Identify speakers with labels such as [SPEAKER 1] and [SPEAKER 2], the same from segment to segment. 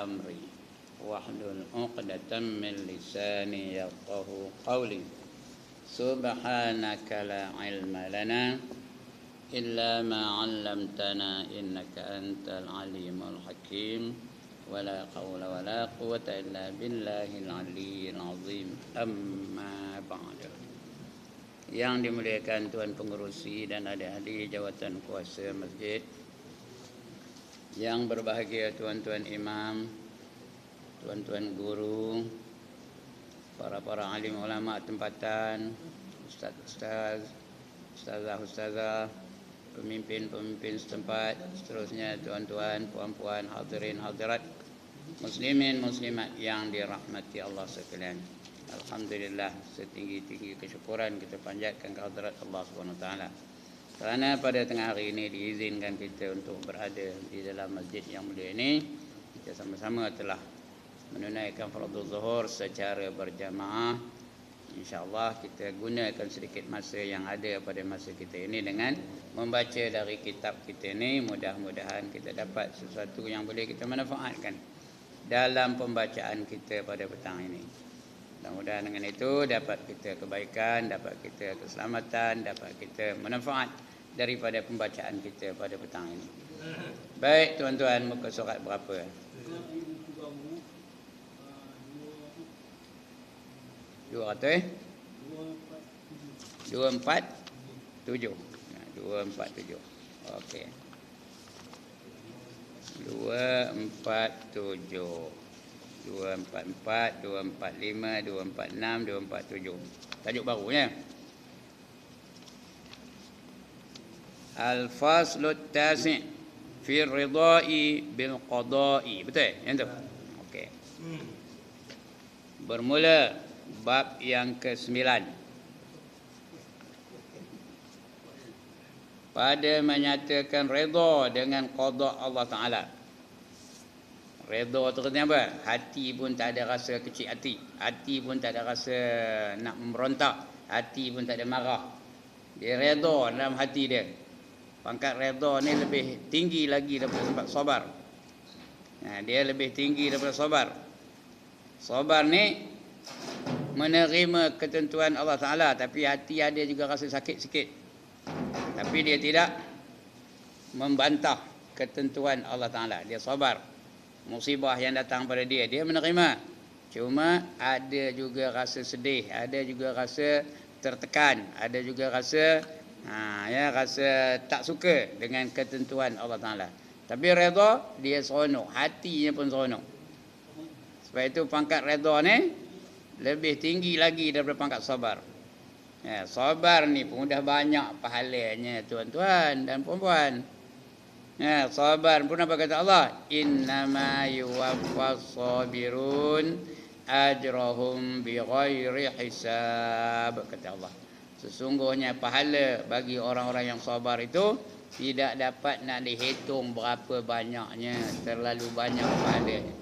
[SPEAKER 1] أمري واحلل عقدة من لساني يفقه قولي سبحانك لا علم لنا إلا ما علمتنا إنك أنت العليم الحكيم ولا حول ولا قوة إلا بالله العلي العظيم أما بعد. Yang dimuliakan Tuan Pengerusi dan adik-adik jawatan kuasa masjid, yang berbahagia tuan-tuan imam, tuan-tuan guru, para alim ulama tempatan, ustaz-ustaz, ustazah-ustazah, pemimpin-pemimpin setempat, seterusnya tuan-tuan, puan-puan, hadirin hadirat, muslimin muslimat yang dirahmati Allah sekalian. Alhamdulillah, setinggi-tinggi kesyukuran kita panjatkan ke hadirat Allah SWT. Kerana pada tengah hari ini diizinkan kita untuk berada di dalam masjid yang mulia ini, kita sama-sama telah menunaikan fardu zuhur secara berjamaah. InsyaAllah kita gunakan sedikit masa yang ada pada masa kita ini dengan membaca dari kitab kita ini. Mudah-mudahan kita dapat sesuatu yang boleh kita manfaatkan dalam pembacaan kita pada petang ini. Mudah-mudahan dengan itu dapat kita kebaikan, dapat kita keselamatan, dapat kita manfaat daripada pembacaan kita pada petang ini. Baik tuan-tuan, muka surat berapa? 247. 247. Okey. 247. 244, 245, 246, 247. Tajuk barunya. Al-faslut tasi' fi ridai bil qada'i. Betul? Yang tu? Okey. Bermula bab yang ke-9. Pada menyatakan redha dengan qada Allah Ta'ala. Redha tu artinya apa? Hati pun tak ada rasa kecil hati. Hati pun tak ada rasa nak memberontak. Hati pun tak ada marah. Dia redha dalam hati dia. Pangkat redha ni lebih tinggi lagi daripada tempat sabar. Dia lebih tinggi daripada sabar. Sabar ni menerima ketentuan Allah Ta'ala, tapi hati ada juga rasa sakit sikit. Tapi dia tidak membantah ketentuan Allah Ta'ala. Dia sabar. Musibah yang datang pada dia, dia menerima. Cuma ada juga rasa sedih, ada juga rasa tertekan, ada juga rasa rasa tak suka dengan ketentuan Allah Ta'ala. Tapi redha, dia seronok, hatinya pun seronok. Sebab itu pangkat redha ni lebih tinggi lagi daripada pangkat sabar. Sabar ni pun dah banyak pahalanya tuan-tuan dan puan-puan. Sabar pun apa kata Allah? Innama yuwaffas sabirun ajrahum bighairi hisab, kata Allah. Sesungguhnya pahala bagi orang-orang yang sabar itu tidak dapat nak dihitung berapa banyaknya, terlalu banyak pahalanya.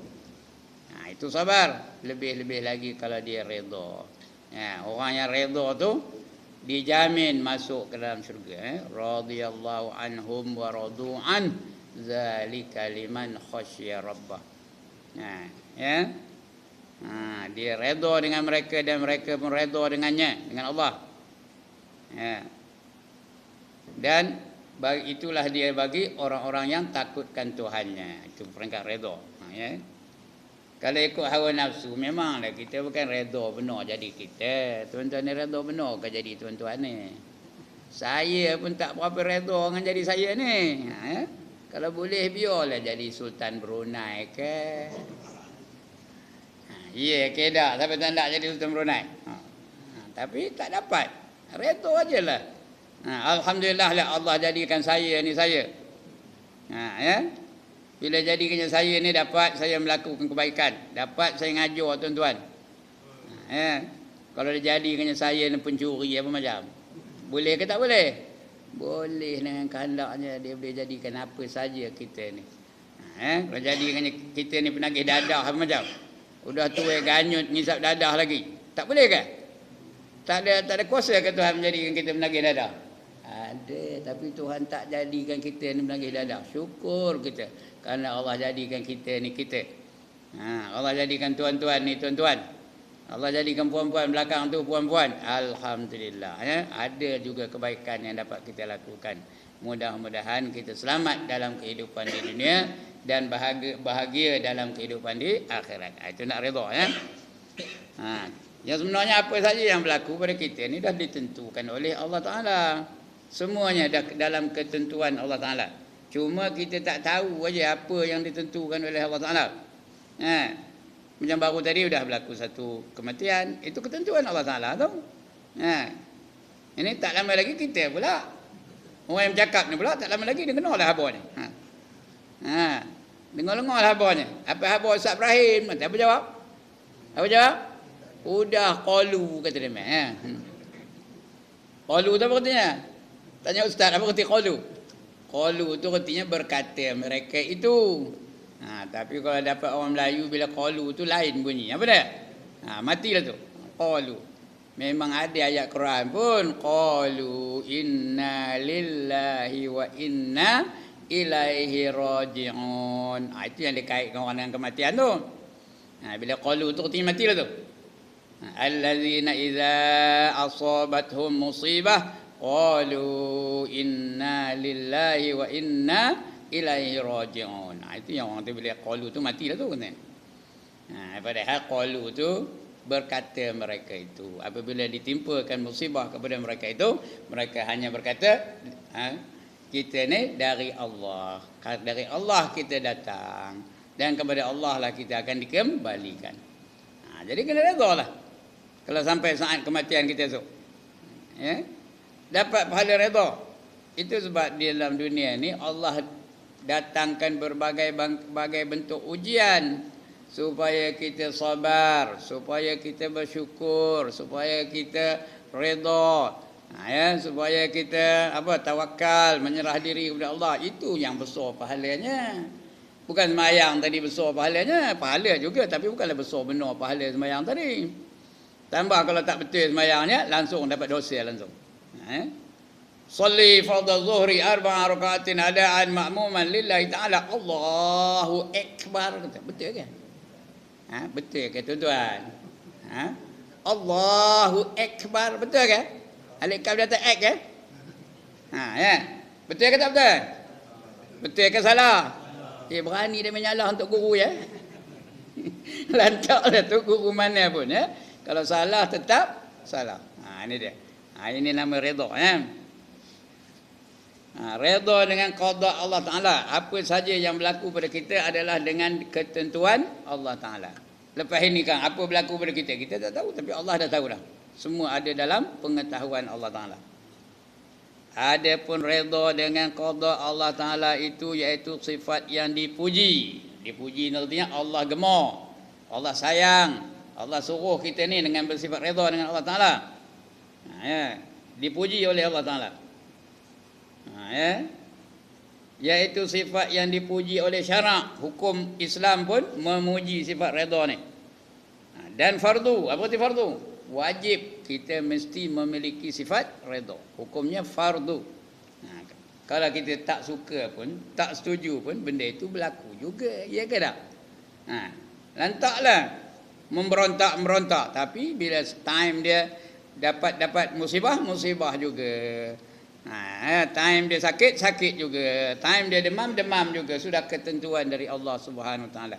[SPEAKER 1] Itu sabar. Lebih-lebih lagi kalau dia redha. Orang yang redha tu dijamin masuk ke dalam syurga. Radhiyallahu anhum wa radu an zalika liman khasyiya rabbah. Dia redha dengan mereka dan mereka pun redha dengannya, dengan Allah. Dan itulah dia bagi orang-orang yang takutkan Tuhannya. Itu peringkat redha. Kalau ikut hawa nafsu, memanglah kita bukan redha benar jadi kita. Tuan-tuan ni redha benar ke jadi tuan-tuan ni? Saya pun tak berapa redha dengan jadi saya ni. Kalau boleh biarlah jadi Sultan Brunei ke. Kedah sampai tak nak jadi Sultan Brunei. Tapi tak dapat. Redha ajalah. Alhamdulillah lah Allah jadikan saya ni saya. Bila jadikannya saya ni dapat saya melakukan kebaikan, dapat saya ngajar tuan-tuan. Kalau dia jadikannya saya ni pencuri apa macam, boleh ke tak boleh? Boleh, dengan kehendaknya dia boleh jadikan apa saja kita ni. Kalau jadikannya kita ni penagih dadah apa macam, udah tua ganyut ngisap dadah lagi, tak boleh ke? Tak ada kuasa ke Tuhan menjadikan kita penagih dadah? Ada, tapi Tuhan tak jadikan kita ni menagih dadah. Syukur kita kerana Allah jadikan kita ni kita. Allah jadikan tuan-tuan ni tuan-tuan. Allah jadikan puan-puan belakang tu puan-puan. Alhamdulillah. Ada juga kebaikan yang dapat kita lakukan. Mudah-mudahan kita selamat dalam kehidupan di dunia dan bahagia dalam kehidupan di akhirat. Itu nak redha ya. Yang sebenarnya apa saja yang berlaku pada kita ni dah ditentukan oleh Allah Taala. Semuanya dah dalam ketentuan Allah Taala. Cuma kita tak tahu aja apa yang ditentukan oleh Allah Taala. Macam baru tadi sudah berlaku satu kematian, itu ketentuan Allah Taala tu. Ini tak lama lagi kita pula. Orang yang bercakap ni pula tak lama lagi dia kenal lah habor ni. Dengar-dengar lah habor ni. Apa habor Ustaz Ibrahim? Apa jawab? Apa jawab? Udah qalu kata dia. Qalu tu apa artinya? Tanya Ustaz apa arti qalu? Qalu tu artinya berkata mereka itu. Tapi kalau dapat orang Melayu bila qalu tu lain bunyi. Apa dia? Matilah tu. Qalu. Memang ada ayat Quran pun qalu inna lillahi wa inna ilaihi raji'un. Itu yang dikaitkan orang dengan kematian tu. Bila qalu tu artinya matilah tu. Allazina idza asabathum musibah qalu inna lillahi wa inna ilaihi raji'un. Itu yang orang tu bila qalu tu matilah tu kan. Padahal qalu tu berkata mereka itu apabila ditimpakan musibah kepada mereka itu, mereka hanya berkata kita ni dari Allah, kita datang dan kepada Allah lah kita akan dikembalikan. Jadi kena redha lah kalau sampai saat kematian kita tu, dapat pahala redha. Itu sebab di dalam dunia ni Allah datangkan berbagai bentuk ujian supaya kita sabar, supaya kita bersyukur, supaya kita redha, supaya kita tawakal, menyerah diri kepada Allah. Itu yang besar pahalanya. Bukan sembahyang tadi besar pahalanya, pahala juga tapi bukanlah besar benar pahala sembahyang tadi. Tambah kalau tak betul sembahyangnya langsung dapat dosa langsung. Salli fardhu zuhri 4 rakaatin adaan ma'muman lillahi ta'ala. Allahu akbar. Betul kan? Betul ke tuan-tuan? Allahu akbar, betul ke? Alif kaf dia tak ek ke? Betul ke tak betul? Betul ke salah? Berani dia menyalah untuk guru ya. Lantaklah tu guru mana pun ya. Kalau salah tetap salah. Ini dia. Ini nama redha ya. Redha dengan qada Allah Taala. Apa saja yang berlaku pada kita adalah dengan ketentuan Allah Taala. Lepas ini kan apa berlaku pada kita tak tahu, tapi Allah dah tahu dah. Semua ada dalam pengetahuan Allah Taala. Adapun redha dengan qada Allah Taala itu iaitu sifat yang dipuji. Dipuji artinya Allah gemar, Allah sayang, Allah suruh kita ni dengan bersifat redha dengan Allah Taala. Dipuji oleh Allah Taala. Iaitu sifat yang dipuji oleh syarak. Hukum Islam pun memuji sifat redha ni. Dan fardu, apa arti fardu? Wajib kita mesti memiliki sifat redha. Hukumnya fardu. Kalau kita tak suka pun, tak setuju pun, benda itu berlaku juga. Ya ke tak? Lantaklah memberontak-merontak, tapi bila time dia dapat musibah juga. Time dia sakit juga, time dia demam juga. Sudah ketentuan dari Allah Subhanahu Wa Taala.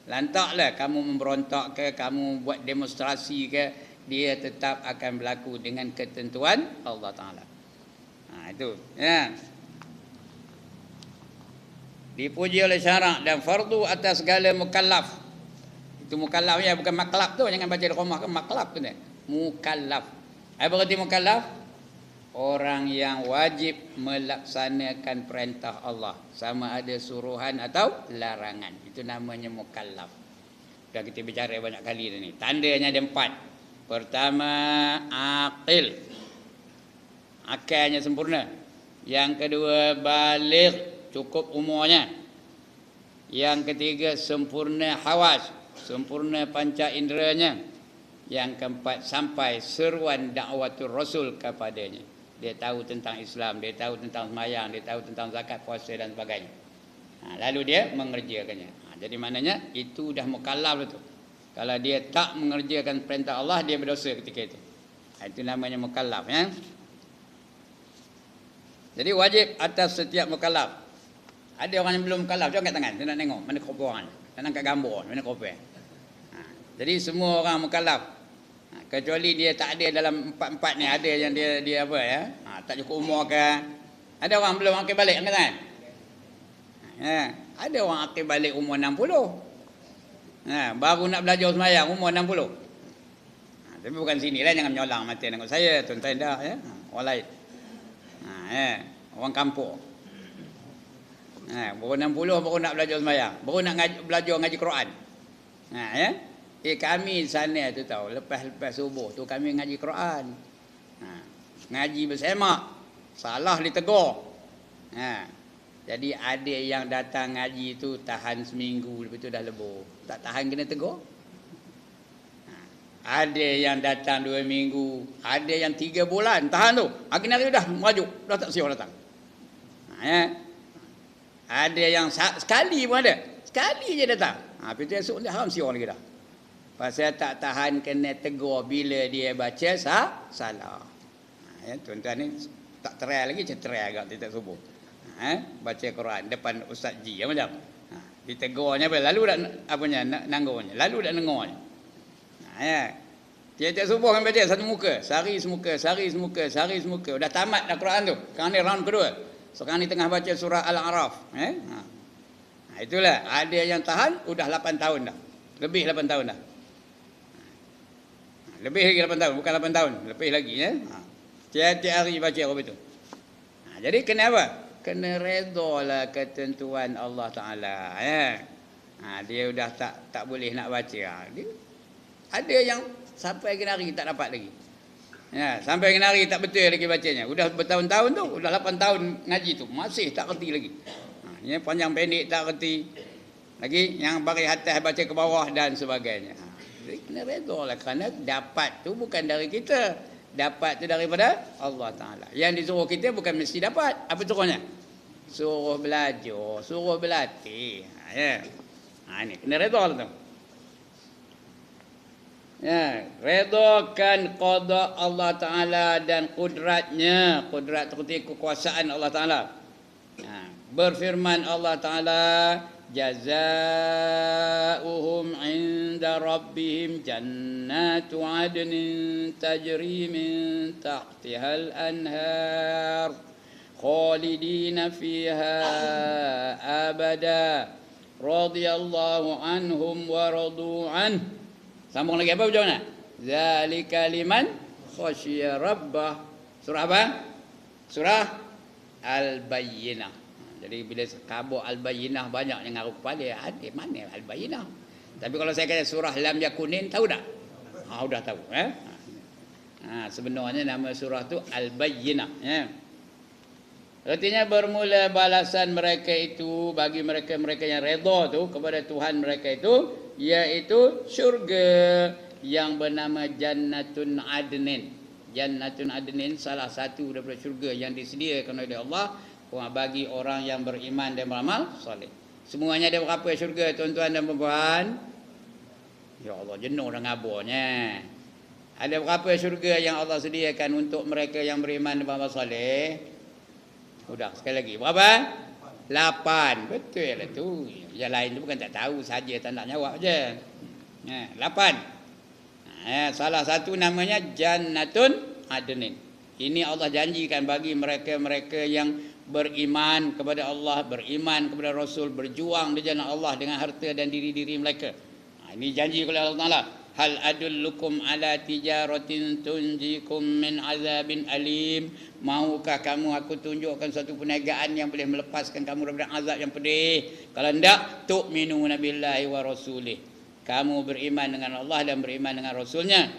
[SPEAKER 1] Lantaklah kamu memberontak ke, kamu buat demonstrasi ke, dia tetap akan berlaku dengan ketentuan Allah Taala. Itu ya. Dipuji oleh syarak dan fardu atas segala mukallaf. Itu mukallaf ya, bukan maklaf tu. Jangan baca di rumah kan maklaf tu. Mukallaf. Apa arti mukallaf? Orang yang wajib melaksanakan perintah Allah, sama ada suruhan atau larangan. Itu namanya mukallaf. Dah kita bicara banyak kali dah ni. Tandanya ada 4. Pertama, aqil. Akalnya sempurna. Yang kedua, baligh, cukup umurnya. Yang ketiga, sempurna hawas, sempurna panca inderanya. Yang keempat, sampai seruan dakwatul Rasul kepadanya. Dia tahu tentang Islam, dia tahu tentang sembahyang, dia tahu tentang zakat, puasa dan sebagainya. Lalu dia mengerjakannya. Jadi maknanya itu dah mukallaf tu. Kalau dia tak mengerjakan perintah Allah, dia berdosa ketika itu. Itu namanya mukallaf, ya. Jadi wajib atas setiap mukallaf. Ada orang yang belum mukallaf, dia angkat tangan, dia nak tengok mana kopor orang. Dia nak angkat gambar, mana kopor. Jadi semua orang mukallaf. Kecuali dia tak ada dalam empat-empat ni, ada yang dia apa ya? Tak cukup umur ke. Ada orang belum akil balik, angkat tangan. Ada orang akil balik umur 60. Baru nak belajar sembahyang umur 60. Tapi bukan sini lah, jangan menyolang mata tengok saya, tuan-tuan dah ya. Orang lain. Orang kampung. Baru 60 baru nak belajar sembahyang, baru nak belajar ngaji Quran. Ya. Kami sana tu tahu, lepas subuh tu kami ngaji Quran. Ngaji bersemak. Salah ditegur. Jadi ada yang datang ngaji tu tahan seminggu, lepas tu dah lebur. Tak tahan kena tegur. Ada yang datang 2 minggu, ada yang 3 bulan tahan tu. Akhir hari dah maju, dah tak siap datang. Ada yang sekali pun ada. Sekali je datang. Lepas tu esok dia haram siap lagi dah. Pasal tak tahan kena tegur bila dia baca salah. Tuan-tuan ni tak terai lagi, ceterai agak tidak subuh. Baca Quran depan Ustaz Ji macam. Ditegurnya apa? Lalu dak apanya nanggurnya. Lalu dak nengornya. Tiap-tiap subuh kan baca satu muka, sehari semuka. Dah tamat dah Quran tu. Sekarang ni round kedua. Sekarang ni tengah baca surah Al-A'raf. Itulah, ada yang tahan sudah 8 tahun dah. Lebih 8 tahun dah. Lebih lagi 8 tahun, bukan 8 tahun, lebih lagi ya. Tiap-tiap hari baca apa itu. Jadi kena apa? Kena redalah ketentuan Allah Taala ya. Dia sudah tak boleh nak baca. Dia ada yang sampai hari tak dapat lagi. Ya, sampai hari tak betul lagi bacanya. Sudah bertahun-tahun tu, sudah 8 tahun ngaji tu, masih tak reti lagi. Yang panjang pendek tak reti. Lagi yang bagi atas baca ke bawah dan sebagainya. Jadi kena redalah kerana dapat tu bukan dari kita. Dapat tu daripada Allah Taala. Yang disuruh kita bukan mesti dapat. Apa suruhnya? Suruh belajar, suruh berlatih. Ya. Ini kena redalah tu. Ya, redakan qada Allah Taala dan kudratnya, kudrat seperti kekuasaan Allah Taala. Berfirman Allah Taala, jazaa'uhum 'inda rabbihim jannatu 'adnin tajri min tahtihal anhar khalidina fiha abada radhiyallahu anhum wa radu an. Sambung lagi apa hujungnya? Zalika liman khasyiya rabbah. Surah apa? Surah Al-Bayyinah. Jadi bila kabur Al-Bayyinah banyak yang ngaruh kepala, ada mana Al-Bayyinah. Tapi kalau saya kata surah Lam Yakunin, tahu tak? Sudah tahu. Sebenarnya nama surah tu Al-Bayyinah. Artinya bermula balasan mereka itu bagi mereka-mereka yang redha tu kepada Tuhan mereka itu, iaitu syurga yang bernama Jannatun Adnin. Jannatun Adnin salah satu daripada syurga yang disediakan oleh Allah bagi orang yang beriman dan beramal soleh. Semuanya ada berapa syurga tuan-tuan dan puan-puan? Ya Allah, jenuh dah ngaburnya. Ada berapa syurga yang Allah sediakan untuk mereka yang beriman dan beramal soleh? Sudah, sekali lagi. Berapa? 8. Betul lah tu. Yang lain tu bukan tak tahu saja, tak nak jawab je. 8. Salah satu namanya Jannatun Adnin. Ini Allah janjikan bagi mereka-mereka yang beriman kepada Allah, beriman kepada Rasul, berjuang di jalan Allah dengan harta dan diri-diri mereka. Ini janji oleh Allah Taala. Hal adullukum ala tijaratin tunjikum min azabin alim. Maukah kamu aku tunjukkan satu perniagaan yang boleh melepaskan kamu daripada azab yang pedih? Kalau tidak, tu'minuna billahi wa rasulih. Kamu beriman dengan Allah dan beriman dengan Rasulnya.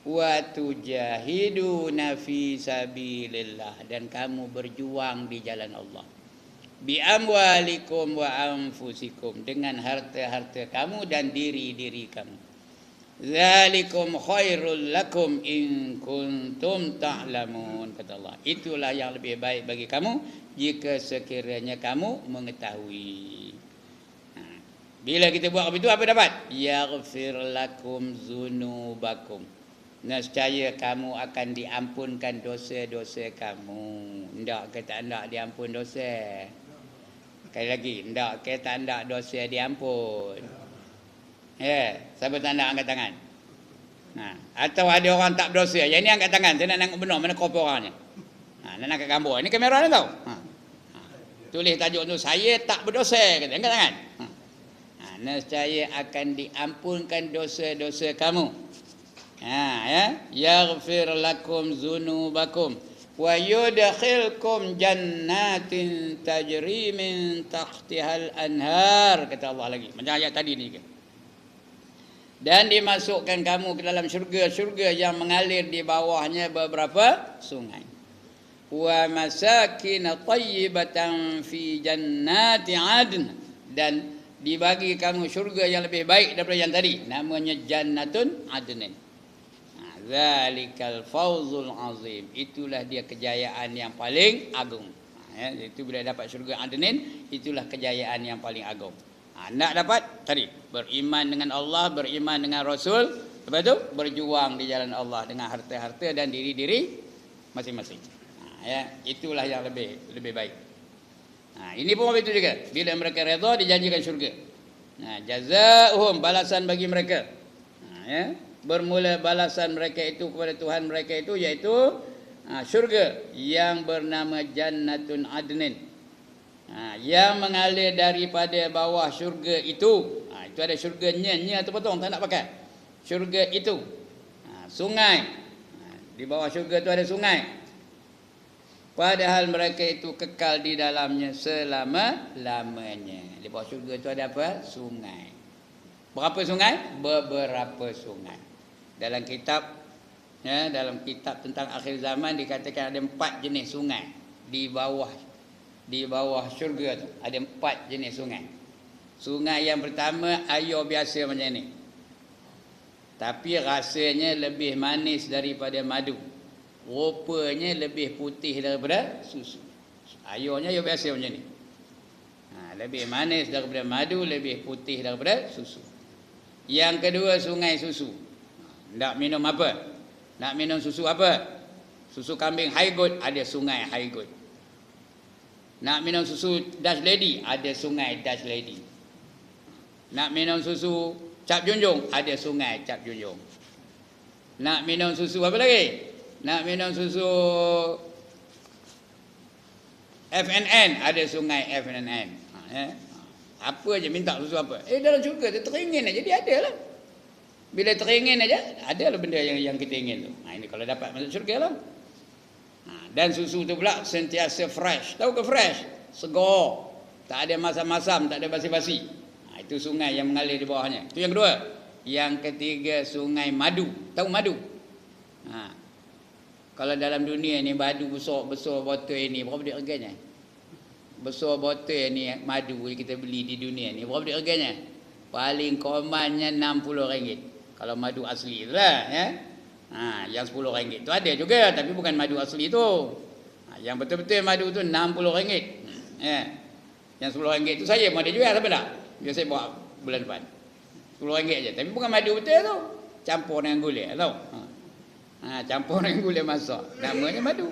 [SPEAKER 1] Wa tujahiduna fi sabilillah, dan kamu berjuang di jalan Allah. Bi amwalikum wa anfusikum, dengan harta-harta kamu dan diri-diri kamu. Zalikum khairul lakum in kuntum ta'lamun, kata Allah. Itulah yang lebih baik bagi kamu jika sekiranya kamu mengetahui. Bila kita buat begitu apa dapat? Yaghfir lakum dzunubakum. Nescaya kamu akan diampunkan dosa-dosa kamu. Ndak ke tak ndak diampun dosa? Sekali lagi, ndak ke tak ndak dosa diampun? Ya, siapa tak nak angkat tangan? Atau ada orang tak berdosa. Yang ni angkat tangan. Saya nak tengok benar mana kopi orangnya. Nak angkat gambar. Ini kamera ni tau. Tulis tajuk tu, saya tak berdosa. Kata, angkat tangan. Nescaya akan diampunkan dosa-dosa kamu. Yaghfir lakum dzunubakum wa yudkhilkum jannatin tajri min tahtihal anhar, kata Allah lagi. Macam ayat tadi ni ke? Dan dimasukkan kamu ke dalam syurga-syurga yang mengalir di bawahnya beberapa sungai. Wa masakin tayyibatan fi jannati adn, dan dibagi kamu syurga yang lebih baik daripada yang tadi, namanya Jannatun Adnin. Zalikal fawzul azim, itulah dia kejayaan yang paling agung. Itu bila dapat syurga Adnin, itulah kejayaan yang paling agung. Nak dapat tadi beriman dengan Allah, beriman dengan Rasul, lepas tu berjuang di jalan Allah dengan harta-harta dan diri-diri masing-masing. Itulah yang lebih baik. Ini pun begitu juga. Bila mereka redha, dijanjikan syurga. Jazaohum, balasan bagi mereka. Bermula balasan mereka itu kepada Tuhan mereka itu, iaitu syurga yang bernama Jannatun Adnin, yang mengalir daripada bawah syurga itu. Itu ada syurga nya tu potong, tak nak pakai. Syurga itu sungai. Di bawah syurga itu ada sungai. Padahal mereka itu kekal di dalamnya selama-lamanya. Di bawah syurga itu ada apa? Sungai. Berapa sungai? Beberapa sungai. Dalam kitab tentang akhir zaman dikatakan ada 4 jenis sungai di bawah syurga tu. Ada 4 jenis sungai. Sungai yang pertama air biasa macam ni, tapi rasanya lebih manis daripada madu. Rupanya lebih putih daripada susu. Airnya air biasa macam ni. Lebih manis daripada madu, lebih putih daripada susu. Yang kedua, sungai susu. Nak minum apa? Nak minum susu apa? Susu kambing high good, ada sungai high good. Nak minum susu Dutch Lady, ada sungai Dutch Lady. Nak minum susu Cap Junjung, ada sungai Cap Junjung. Nak minum susu apa lagi? Nak minum susu FNN, ada sungai FNN. Apa aja minta susu apa? Dalam syurga tu teringin aja dia ada lah. Bila teringin aja, ada lah benda yang kita ingin tu. Ini kalau dapat masuk syurga lah. Dan susu tu pula sentiasa fresh. Tahu ke fresh? Segar. Tak ada masam-masam, tak ada basi-basi. Itu sungai yang mengalir di bawahnya. Itu yang kedua. Yang ketiga, sungai madu. Tahu madu? Kalau dalam dunia ni madu besar botol ni, berapa duit harganya? Besar botol ni madu kita beli di dunia ni, berapa duit harganya? Paling komannya RM60. Kalau madu asli tu lah, yang RM10 tu ada juga, tapi bukan madu asli tu. Yang betul-betul madu tu RM60. Yang RM10 tu saya mau ada jual, siapa tak? Biar saya bawa bulan depan. RM10 je, tapi bukan madu betul tu. Campur dengan gula, tahu? Campur dengan gula masak, namanya madu.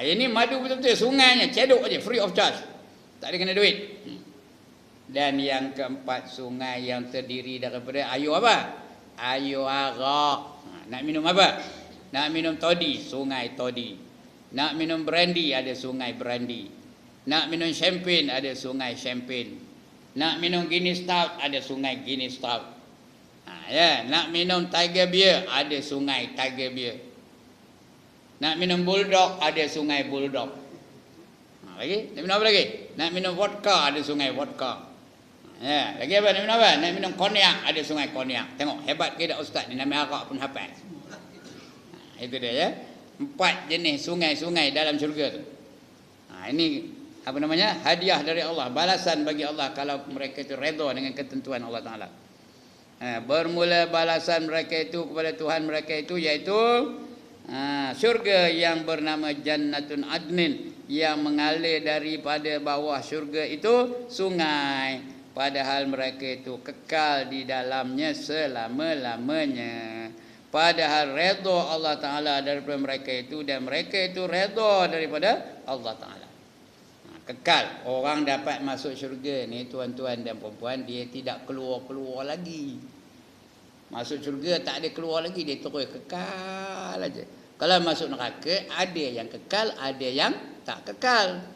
[SPEAKER 1] Ini madu betul-betul, sungainya cedok aja, free of charge, tak ada kena duit. Dan yang keempat, sungai yang terdiri daripada air apa? Air arak. Nak minum apa? Nak minum toddy, sungai toddy. Nak minum brandy, ada sungai brandy. Nak minum champagne, ada sungai champagne. Nak minum Guinness stout, ada sungai Guinness stout. Nak minum tiger beer, ada sungai tiger beer. Nak minum bulldog, ada sungai bulldog. Lagi? Nak minum apa lagi? Nak minum vodka, ada sungai vodka. Lagi apa? Nak minum apa? Nak minum konyak, ada sungai konyak. Tengok, hebat ke tak ustaz ni, nama arak pun hafal. Itu dia ya. 4 jenis sungai-sungai dalam syurga tu. Ini apa namanya? Hadiah dari Allah, balasan bagi Allah kalau mereka itu redha dengan ketentuan Allah Taala. Bermula balasan mereka itu kepada Tuhan mereka itu, iaitu syurga yang bernama Jannatun Adnin, yang mengalir daripada bawah syurga itu sungai. padahal mereka itu kekal di dalamnya selama-lamanya. Padahal redha Allah Ta'ala daripada mereka itu, dan mereka itu redha daripada Allah Ta'ala. Kekal. Orang dapat masuk syurga ni tuan-tuan dan puan-puan, dia tidak keluar-keluar lagi. Masuk syurga tak ada keluar lagi, dia terus kekal aja. Kalau masuk neraka, ada yang kekal, ada yang tak kekal.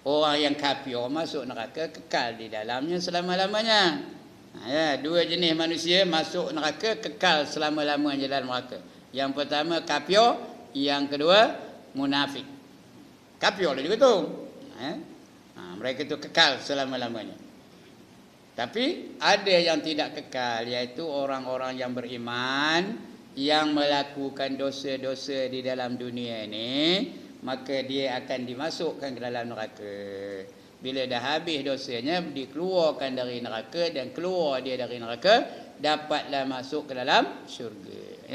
[SPEAKER 1] Orang yang kafir masuk neraka kekal di dalamnya selama-lamanya. Dua jenis manusia masuk neraka kekal selama-lamanya dalam neraka. Yang pertama kafir, yang kedua munafik. Kafir lah juga tu. Mereka tu kekal selama-lamanya. Tapi ada yang tidak kekal, iaitu orang-orang yang beriman, yang melakukan dosa-dosa di dalam dunia ini, maka dia akan dimasukkan ke dalam neraka. Bila dah habis dosanya, dikeluarkan dari neraka, dan keluar dia dari neraka, dapatlah masuk ke dalam syurga.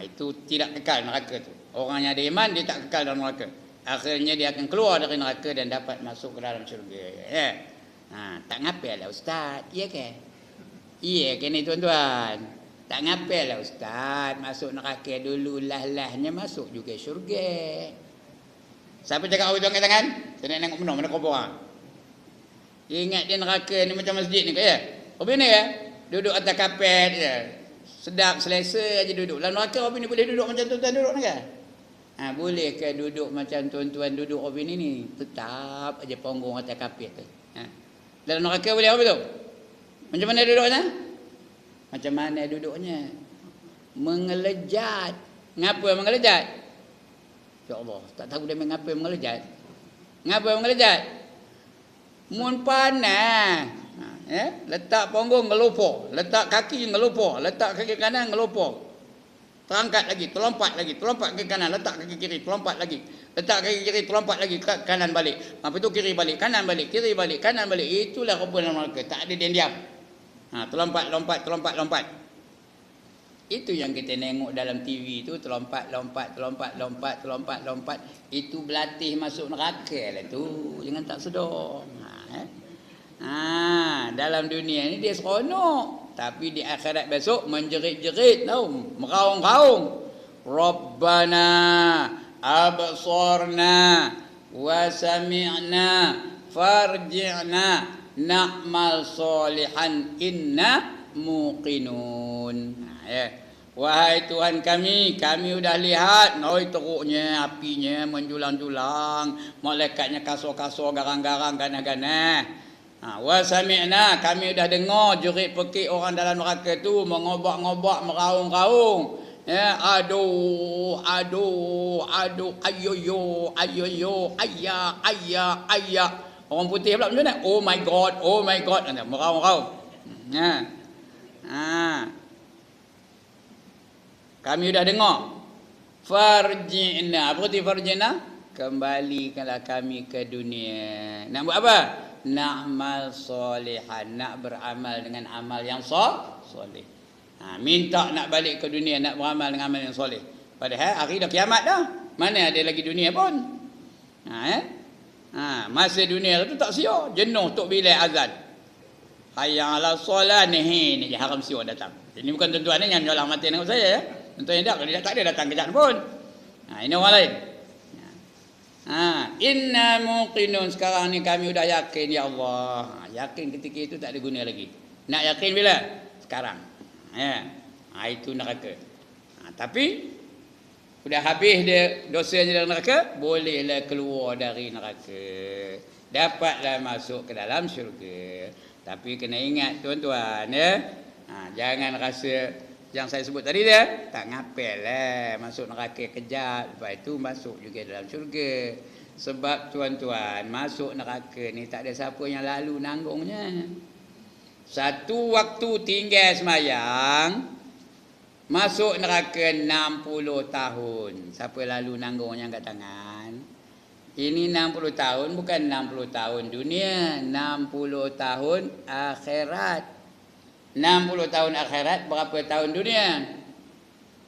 [SPEAKER 1] Itu tidak kekal neraka tu. Orang yang ada iman, dia tak kekal dalam neraka. Akhirnya dia akan keluar dari neraka dan dapat masuk ke dalam syurga. Tak ngapel lah ustaz, iya ke? Iya ke ni tuan-tuan? Tak ngapel lah ustaz, masuk neraka dulu, lah-lahnya masuk juga syurga. Siapa cakap awak angkat tangan? Saya nak tengok mana kau orang. Ingat dia neraka ni macam masjid ni ke ya? Apa ni ya? Duduk atas kapet je. Sedap, selesa aja duduk. Dalam neraka apa ni boleh duduk macam tuan-tuan duduk ni ke? Boleh ke duduk macam tuan-tuan duduk apa ni? Tetap aja panggung atas kapet tu. Dalam neraka boleh apa tu? Macam mana duduknya? Macam mana duduknya? Mengelejat. Ngapa mengelejat? Ya Allah, tak tahu dia mengapa mengelejat. Ngapa mengelejat? Mun panas. Letak punggung ngelupur, letak kaki ngelupur, letak kaki kanan ngelupur. Terangkat lagi, terlompat lagi, terlompat ke kanan, letak kaki kiri, terlompat lagi. Letak kaki kiri, terlompat lagi, kanan balik. Apa itu kiri balik, kanan balik, kiri balik, kanan balik. Itulah rupa neraka. Tak ada diam-diam. Terlompat, lompat, terlompat, lompat. Itu yang kita tengok dalam TV tu, terlompat, lompat, terlompat, lompat, terlompat, lompat. Itu berlatih masuk neraka lah tu. Jangan tak sedar. Dalam dunia ni dia seronok. Tapi di akhirat besok menjerit-jerit tau, meraung-raung. Rabbana absarna wa sami'na farji'na na'mal salihan inna muqinun. Wahai Tuhan kami sudah lihat, teruknya apinya menjulang-julang, malaikatnya kasar-kasar, garang-garang, ganah-ganah. Wa sami'na, kami sudah dengar jerit pekik orang dalam neraka tu mengobak-ngobak, meraung-raung. Aduh, ayoyo, ayah. Orang putih pula macam mana? Oh my God, meraung-raung. Kami sudah dengar. Farji'na, apa arti farji'na? Kembalikanlah kami ke dunia. Nak buat apa? Na'mal solihan, nak beramal dengan amal yang soleh. Minta nak balik ke dunia, nak beramal dengan amal yang soleh. Padahal hari dah kiamat dah. Mana ada lagi dunia pun. Masa dunia tu tak siap, jenuh tok bilal azan. Hayya 'ala solat ni je haram siap datang. Ini bukan tuan-tuan ni yang nyolong mati dengan saya ya. Tuan-tuan tak, kalau dia tak ada datang kejap pun. Ini orang lain. Inna muqinun, sekarang ni kami sudah yakin ya Allah. Yakin ketika itu tak ada guna lagi. Nak yakin bila? Sekarang. Itu neraka. Tapi sudah habis dia dosanya dalam neraka, bolehlah keluar dari neraka. Dapatlah masuk ke dalam syurga. Tapi kena ingat tuan-tuan ya. Jangan rasa yang saya sebut tadi dia tak ngapel lah, masuk neraka kejap, lepas itu masuk juga dalam syurga. Sebab tuan-tuan, masuk neraka ni tak ada siapa yang lalu nanggungnya. Satu waktu tinggal semayang, masuk neraka 60 tahun. Siapa lalu nanggungnya angkat tangan? Ini 60 tahun bukan 60 tahun dunia, 60 tahun akhirat. 60 tahun akhirat, berapa tahun dunia?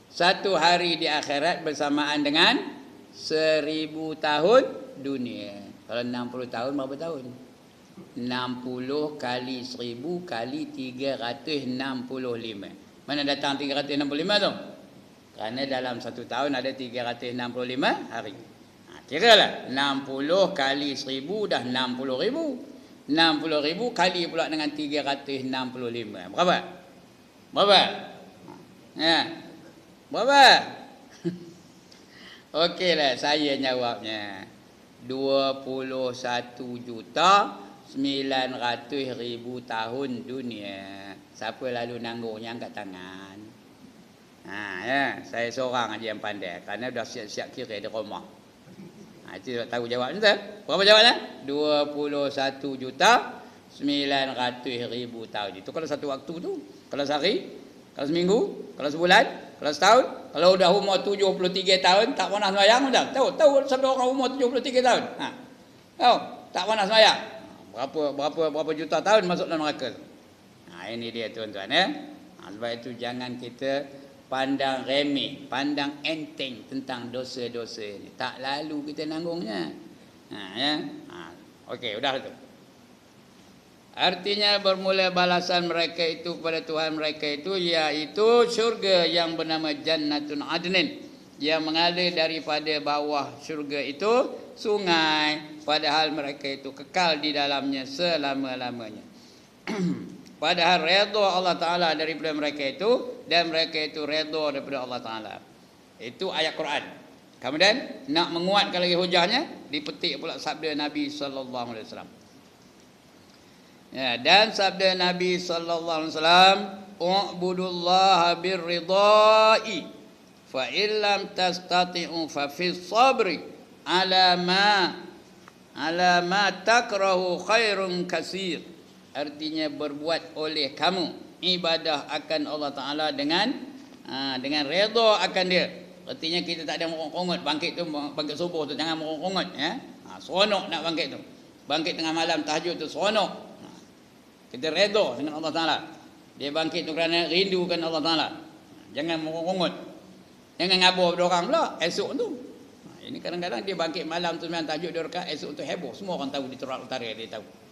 [SPEAKER 1] Satu hari di akhirat bersamaan dengan 1000 tahun dunia. Kalau 60 tahun berapa tahun? 60 kali 1000 kali 365. Mana datang 365 tu? Kerana dalam satu tahun ada 365 hari. Kiralah 60 kali 1000 dah 60,000. 60,000 kali pula dengan 365. Berapa? Berapa? Ya. Berapa? Okeylah, saya jawabnya. 21,900,000 tahun dunia. Siapa lalu nanggungnya angkat tangan. Ya, saya seorang aja yang pandai kerana dah siap-siap kira di rumah. Itu tak tahu jawabnya tak? Berapa jawabnya? 21,900,000 tahun. Itu kalau satu waktu tu. Kalau sehari, kalau seminggu, kalau sebulan, kalau setahun, kalau dah umur 73 tahun tak pernah sembahyang dah. Tahu sampai orang umur 73 tahun. Tahu, tak pernah sembahyang. Berapa juta tahun masuk dalam neraka. Ini dia tuan-tuan ya. Sebab itu jangan kita pandang remeh, pandang enteng tentang dosa-dosa ini. Tak lalu kita nanggungnya. Okey, udah tu. Artinya bermula balasan mereka itu pada Tuhan mereka itu iaitu syurga yang bernama Jannatun Adnin yang mengalir daripada bawah syurga itu sungai, padahal mereka itu kekal di dalamnya selama-lamanya. Padahal redha Allah Ta'ala daripada mereka itu dan mereka itu redha daripada Allah Ta'ala. Itu ayat Quran. Kemudian nak menguatkan lagi hujahnya dipetik pula sabda Nabi sallallahu alaihi wasallam. Ya, dan sabda Nabi sallallahu alaihi wasallam, "U'budullaha birridai fa illam tastati'u fa fis sabri ala ma takrahu khairun katsir." Artinya berbuat oleh kamu ibadah akan Allah Ta'ala dengan redha akan dia. Artinya kita tak ada merongkot bangkit tu, bangkit subuh tu jangan merongkot ya. Seronok nak bangkit tu. Bangkit tengah malam tahajud tu seronok. Kita redha dengan Allah Ta'ala. Dia bangkit tu kerana rindukan Allah Ta'ala. Jangan merongkot. Jangan ngabur pada orang pula esok tu. Ini kadang-kadang dia bangkit malam tu sembahyang tahajud 2 rakaat, esok tu heboh. Semua orang tahu di Terak Utara dia tahu.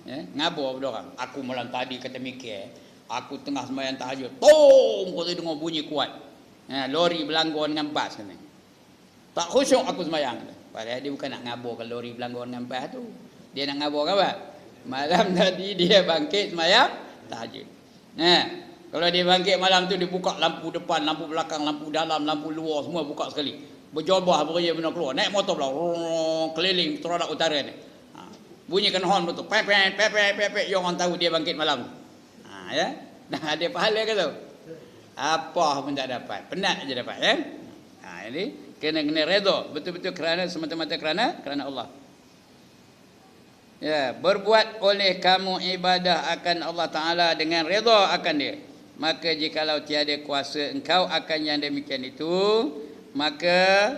[SPEAKER 1] Ngabur pada orang. Aku malam tadi kata mikir, aku tengah sembahyang tahajud, tom kau dengar bunyi kuat. Lori berlanggar dengan bas kata. Tak khusyuk aku sembahyang. Padahal dia bukan nak ngaburkan lori berlanggar dengan bas tu. Dia nak ngabur apa? Malam tadi dia bangkit sembahyang tahajud. Kalau dia bangkit malam tu dia buka lampu depan, lampu belakang, lampu dalam, lampu luar semua buka sekali. Berjobah beria benar keluar. Naik motor pula keliling Terak Utara ni. Bunyikan horn betul. Pepet. Yang orang tahu dia bangkit malam. Ya. Dah ada pahala ke tu? Apa pun tak dapat. Penat je dapat ya. Ini kena redha betul-betul kerana semata-mata kerana Allah. Ya, berbuat oleh kamu ibadah akan Allah Ta'ala dengan redha akan dia. Maka jikalau tiada kuasa engkau akan yang demikian itu, maka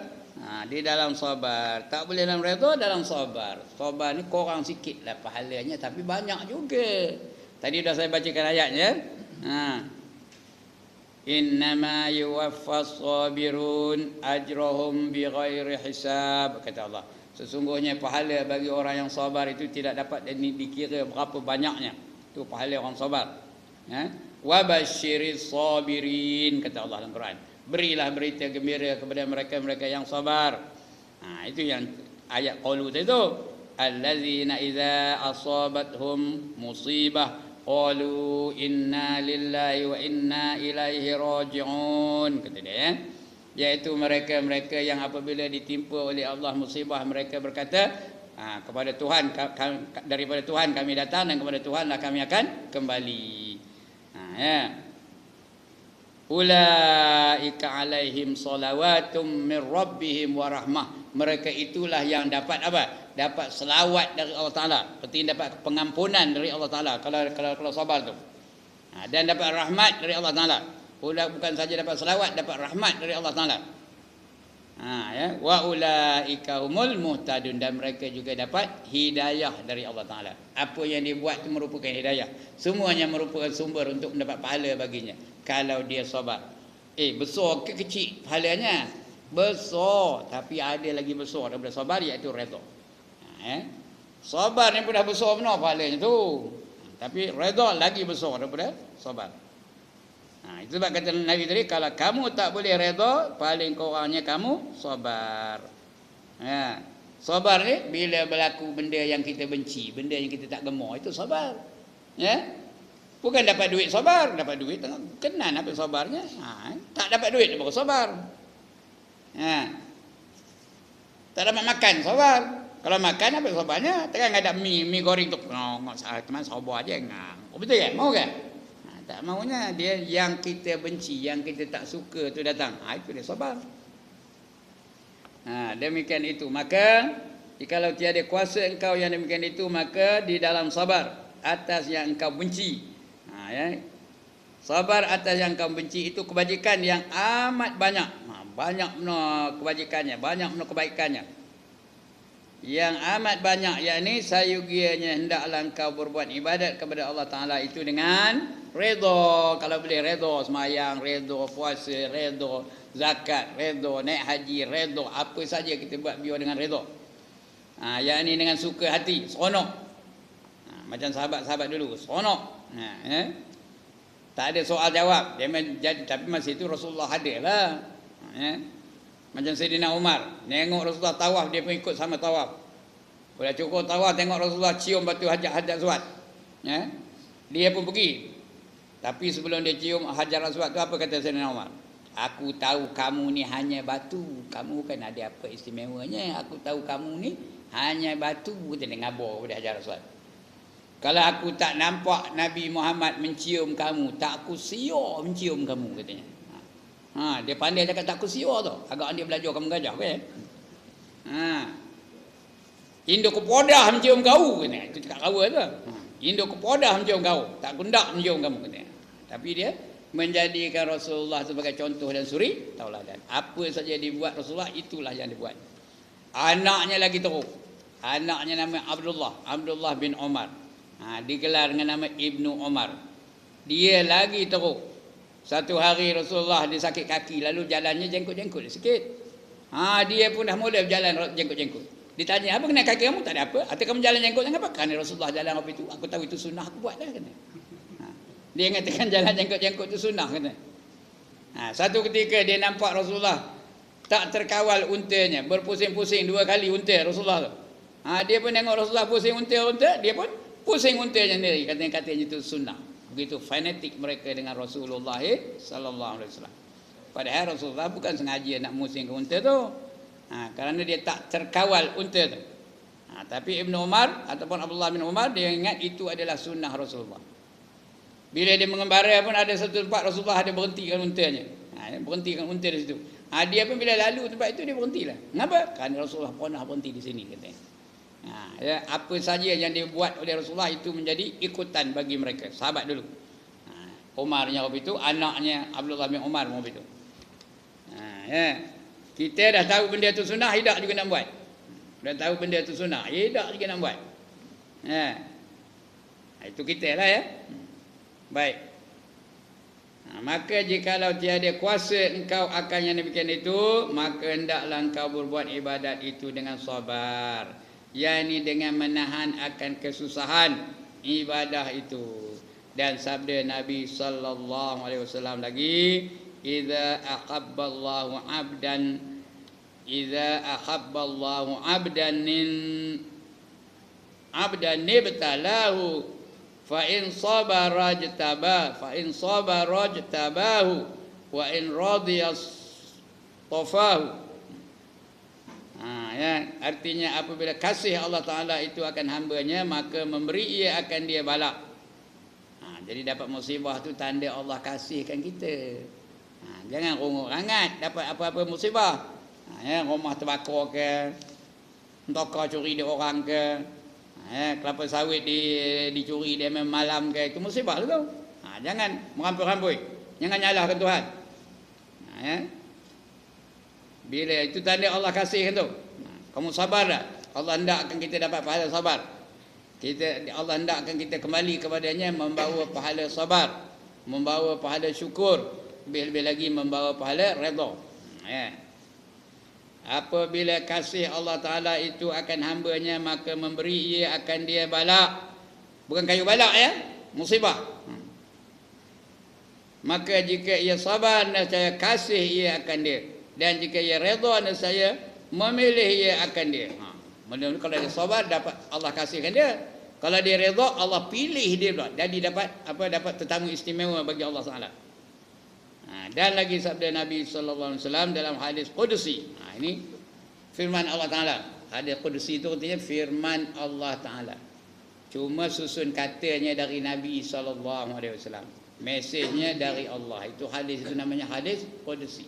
[SPEAKER 1] di dalam sabar. Tak boleh dalam redha, dalam sabar. Sabar ni kurang sikit lah pahalanya, tapi banyak juga. Tadi dah saya bacakan ayatnya. Innama yuwaffas sabirun ajrahum bighairi hisab, kata Allah. Sesungguhnya pahala bagi orang yang sabar itu tidak dapat dikira berapa banyaknya. Itu pahala orang sabar. Wa basyiris sabirin, kata Allah dalam Quran. Berilah berita gembira kepada mereka-mereka yang sabar. Itu yang ayat qalu itu. Allazina idza asabathum musibah qalu inna lillahi wa inna ilaihi raji'un, kata dia. Iaitu mereka-mereka yang apabila ditimpa oleh Allah musibah, mereka berkata kepada Tuhan, daripada Tuhan kami datang dan kepada Tuhanlah kami akan kembali. Ulaika alaihim salawatum min rabbihim wa rahmah. Mereka itulah yang dapat apa? Dapat selawat dari Allah Ta'ala. Seperti dapat pengampunan dari Allah Ta'ala kalau sabar tu. Dan dapat rahmat dari Allah Ta'ala. Bukan saja dapat selawat, dapat rahmat dari Allah Ta'ala. Wa ulaika humul muhtadun, dan mereka juga dapat hidayah dari Allah Ta'ala. Apa yang dia buat itu merupakan hidayah. Semuanya merupakan sumber untuk mendapat pahala baginya kalau dia sabar. Besar ke kecil pahalanya? Besar, tapi ada lagi besar daripada sabar, iaitu redha. Sabar ni pun dah besar benar pahalanya tu. Tapi redha lagi besar daripada sabar. Itu sebab kata Nabi tadi, kalau kamu tak boleh redha, paling kurangnya kamu sabar. Sabar ni bila berlaku benda yang kita benci, benda yang kita tak gemar, itu sabar. Bukan dapat duit sabar, dapat duit kenan apa sabarnya. Tak dapat duit baru sabar. Tak dapat makan sabar. Kalau makan apa sabarnya? Terang ada mi goreng tu. Teman sabar aja ngang. Betul kan? Mau kan? Tak maunya dia yang kita benci, yang kita tak suka tu datang. Itu dia sabar. Demikian itu. Maka kalau tiada kuasa engkau yang demikian itu, maka di dalam sabar atas yang engkau benci. Sabar atas yang engkau benci itu kebajikan yang amat banyak. Banyak benar kebajikannya, banyak benar kebaikannya. Yang amat banyak, yakni sayugianya hendaklah engkau berbuat ibadat kepada Allah Ta'ala itu dengan redha. Kalau boleh redha semayang, redha puasa, redha zakat, redha naik haji, redha apa saja kita buat biar dengan redha. Yakni dengan suka hati, seronok. Macam sahabat-sahabat dulu, seronok. Tak ada soal jawab. Tapi masa itu Rasulullah hadir lah. Macam Sayyidina Umar, tengok Rasulullah tawaf, dia pun ikut sama tawaf. Bila cukup tawaf, tengok Rasulullah cium batu Hajar Aswad, dia pun pergi. Tapi sebelum dia cium Hajar Aswad tu, apa kata Sayyidina Umar? Aku tahu kamu ni hanya batu, kamu kan ada apa istimewanya. Aku tahu kamu ni hanya batu. Dia ngabur pada Hajar Aswad. Kalau aku tak nampak Nabi Muhammad mencium kamu, tak aku sia mencium kamu, katanya. Dia pandai cakap tak kusiwa tu. Agak dia belajar kamu gajah kan. Indo kepodah mencium kau kena. Itu cakap kau tu. Indo kepodah mencium kau, tak kundak mencium kamu kena. Tapi dia menjadikan Rasulullah sebagai contoh dan suri tauladan. Apa saja dibuat Rasulullah, itulah yang dibuat. Anaknya lagi teruk. Anaknya nama Abdullah bin Umar. Digelar dengan nama Ibnu Umar. Dia lagi teruk. Satu hari Rasulullah dia sakit kaki, lalu jalannya jengkut-jengkut sikit. Dia pun dah mula berjalan jengkut-jengkut. Ditanya, apa kena kaki kamu? Tak ada apa. Atau kamu jalan jengkut kenapa? Kerana Rasulullah jalan apa itu. Aku tahu itu sunnah, aku buat dah. Kena. Dia mengatakan jalan jengkut-jengkut itu sunnah. Kena. Satu ketika dia nampak Rasulullah tak terkawal untanya, berpusing-pusing 2 kali unta Rasulullah tu. Dia pun tengok Rasulullah pusing unta, dia pun pusing untanya sendiri. Katanya itu sunnah. Begitu fanatik mereka dengan Rasulullah sallallahu alaihi wasallam. Padahal Rasulullah bukan sengaja nak musing ke unta tu. Kerana dia tak terkawal unta tu. Tapi Ibnu Umar ataupun Abdullah bin Umar, dia ingat itu adalah sunnah Rasulullah. Bila dia mengembara pun ada satu tempat Rasulullah ada berhentikan untanya. Berhentikan unta di situ. Dia pun bila lalu tempat itu dia berhentilah. Kenapa? Kerana Rasulullah pernah berhenti di sini, katanya. Apa saja yang dibuat oleh Rasulullah itu menjadi ikutan bagi mereka, sahabat dulu. Umarnya waktu itu, anaknya Abdullah bin Umar waktu itu. Kita dah tahu benda itu sunnah, tidak juga nak buat. Dah tahu benda itu sunnah, tidak juga nak buat. Itu kita lah ya. Baik. Maka jikalau tiada kuasa engkau akan yang demikian itu, maka hendaklah engkau berbuat ibadat itu dengan sabar. yakni dengan menahan akan kesusahan ibadah itu. Dan sabda Nabi sallallahu alaihi wasallam lagi, idza ahabballahu 'abdan ibtalahu fa in sabara jtabahu wa in radiya tafahu. Ya, artinya apabila kasih Allah Ta'ala itu akan hambanya, maka memberi ia akan dia balak. Jadi dapat musibah tu tanda Allah kasihkan kita. Jangan rongok rangat dapat apa-apa musibah. Ya, rumah terbakar ke, tokar curi dia orang ke, kelapa sawit dicuri dia malam ke, itu musibah tu. Jangan merampui-rampui, jangan nyalahkan Tuhan. Ya. Bila itu tanda Allah kasihkan tu. Kamu sabar tak? Allah hendakkan kita dapat pahala sabar. Allah hendakkan kita kembali kepadanya membawa pahala sabar, membawa pahala syukur, lebih-lebih lagi membawa pahala redha. Ya. Apabila kasih Allah Ta'ala itu akan hambanya, maka memberi ia akan dia balak. Bukan kayu balak ya, musibah. Maka jika ia sabar, nescaya kasih ia akan dia. Dan jika ia redha, nescaya memilih ia akan dia. Kalau dia sabar, dapat Allah kasihkan dia. Kalau dia redha, Allah pilih dia pula. Jadi dapat tetamu istimewa bagi Allah Taala. Dan lagi sabda Nabi sallallahu alaihi wasallam dalam hadis qudsi. Ini firman Allah Taala. Hadis qudsi itu artinya firman Allah Taala. Cuma susun katanya dari Nabi sallallahu alaihi wasallam. Mesejnya dari Allah. Itu hadis itu namanya hadis qudsi.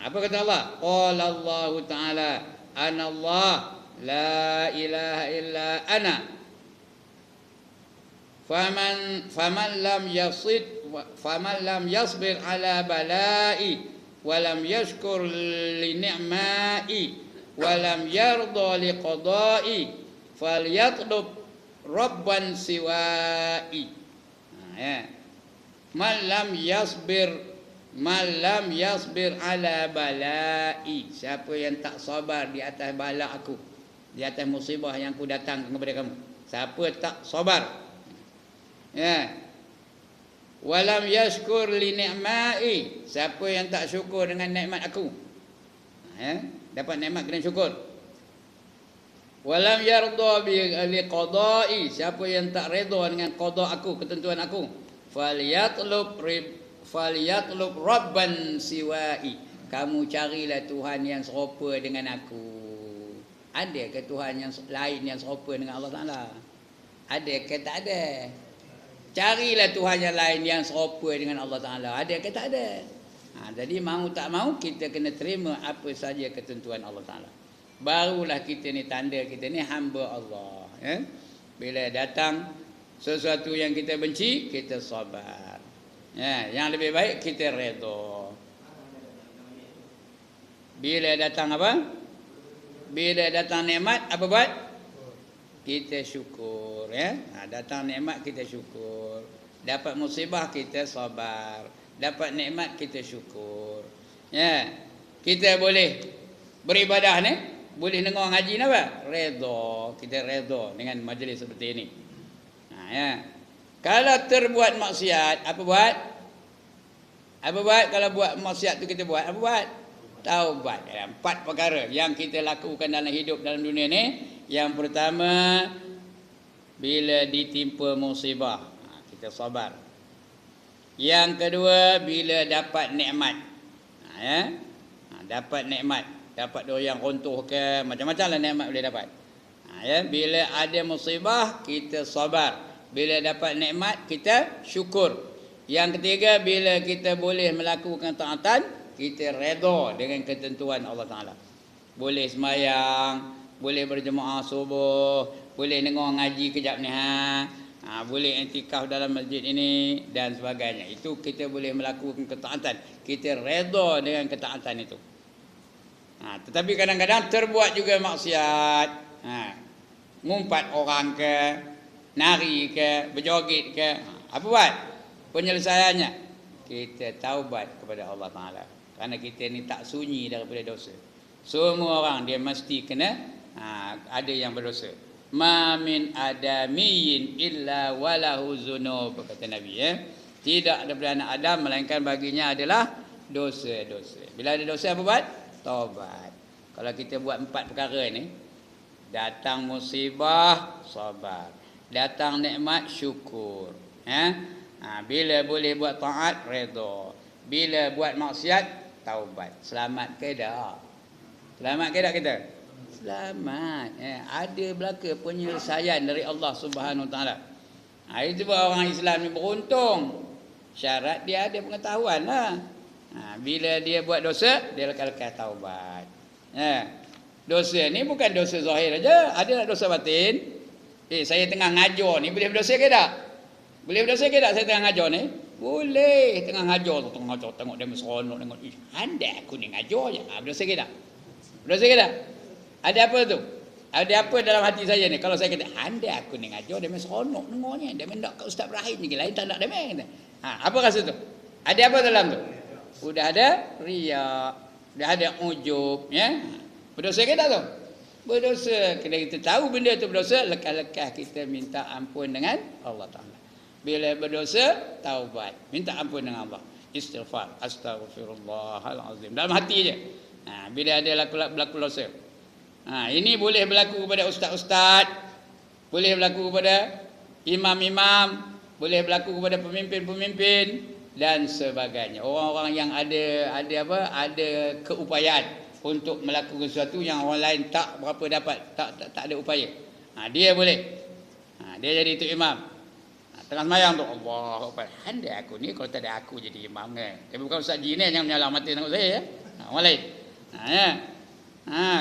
[SPEAKER 1] Apa kata Allah? Qala Allah Taala, ana Allah la ilaha illa ana. Faman lam yasbir ala balai wa lam yashkur li ni'mai wa lam yarda li qadai falyatlub rabban siwai. Man lam yasbir ala balai. Siapa yang tak sabar di atas bala aku, di atas musibah yang aku datang kepada kamu. Siapa tak sabar, walam yashkur li ni'mai. Siapa yang tak syukur dengan nikmat aku, dapat nikmat kena syukur. Walam yarda bi qada'i. Siapa yang tak redha dengan qada aku, ketentuan aku. Falyatlub rabban siwai. Kamu carilah Tuhan yang serupa dengan aku. Ada ke Tuhan yang lain yang serupa dengan Allah Taala? Ada ke tak ada? Carilah Tuhan yang lain yang serupa dengan Allah Ta'ala. Ada ke tak ada? Jadi mau tak mau kita kena terima apa saja ketentuan Allah Ta'ala. Barulah kita ni tanda kita ni hamba Allah. Bila datang sesuatu yang kita benci, kita sabar. Yang lebih baik kita redha. Bila datang apa? Bila datang nikmat, apa buat? Kita syukur. Datang nikmat kita syukur. Dapat musibah kita sabar. Dapat nikmat kita syukur. Kita boleh beribadah ni, boleh dengar ngaji ni apa? Redha. Kita redha dengan majlis seperti ini. Kalau terbuat maksiat, apa buat? Apa buat? Kalau buat maksiat tu kita buat, apa buat? Taubat. 4 perkara yang kita lakukan dalam hidup dalam dunia ni. Yang pertama, bila ditimpa musibah, kita sabar. Yang kedua, bila dapat nikmat. Dapat nikmat, dapat yang runtuh ke, macam-macam lah nikmat boleh dapat. Bila ada musibah, kita sabar. Bila dapat nikmat, kita syukur. Yang ketiga, bila kita boleh melakukan taatan, kita redha dengan ketentuan Allah Ta'ala. Boleh sembahyang, boleh berjemaah subuh, boleh dengar ngaji kejap ni, boleh i'tikaf dalam masjid ini dan sebagainya. Itu kita boleh melakukan ketaatan. Kita redha dengan ketaatan itu. Tetapi kadang-kadang terbuat juga maksiat. Ngumpat orang ke, nari ke, berjoget ke. Apa buat? Penyelesaiannya, kita taubat kepada Allah Ta'ala. Kerana kita ni tak sunyi daripada dosa. Semua orang dia mesti kena ada yang berdosa. Ma min adamiyin illa walahu zunub, kata Nabi. Tidak daripada anak Adam melainkan baginya adalah dosa-dosa. Bila ada dosa apa buat? Taubat. Kalau kita buat 4 perkara ni, datang musibah, sabar. Datang nikmat, syukur. Bila boleh buat taat, redha. Bila buat maksiat, taubat. Selamat ke tak? Selamat ke tak kita? Selamat. Ada belaka penyelesaian dari Allah Subhanahu Wa Taala. Itu orang Islam ni beruntung. Syarat dia ada pengetahuan lah. Bila dia buat dosa, dia lekal-lekal taubat. Dosa ni bukan dosa zahir aja, ada dosa batin. Saya tengah ngajar ni, boleh berdosa ke tak? Boleh berdosa ke tak saya tengah ngajar ni? Boleh. Tengah ngajar tu, tengah ngajar, tengok dia seronok, tengok, handai aku ni ngajar je. Berdosa ke tak? Berdosa ke tak? Ada apa tu? Ada apa dalam hati saya ni? Kalau saya kata, handai aku ni ngajar, dia main seronok dengarnya. Dia main nak ke Ustaz Ibrahim ni, lain tak nak dia main. Apa rasa tu? Ada apa dalam tu? Sudah ada riak. Dah ada ujub, ya. Berdosa ke tak tu? Berdosa. Kalau kita tahu benda tu berdosa, lekas-lekas kita minta ampun dengan Allah Ta'ala. Bila berdosa, taubat. Minta ampun dengan Allah. Istighfar. Astaghfirullahalazim. Dalam hati je. Bila ada berlaku dosa. Ini boleh berlaku kepada ustaz-ustaz. Boleh berlaku kepada imam-imam. Boleh berlaku kepada pemimpin-pemimpin. Dan sebagainya. Orang-orang yang ada keupayaan untuk melakukan sesuatu yang orang lain tak berapa dapat, tak ada upaya. Dia boleh. Dia jadi itu imam. Tengah semayang tu, Allah Akbar. Handai aku ni kalau tak ada aku jadi imam kan. Bukan Ustaz Ji ni yang menyalah mata tengok saya ya. Orang lain.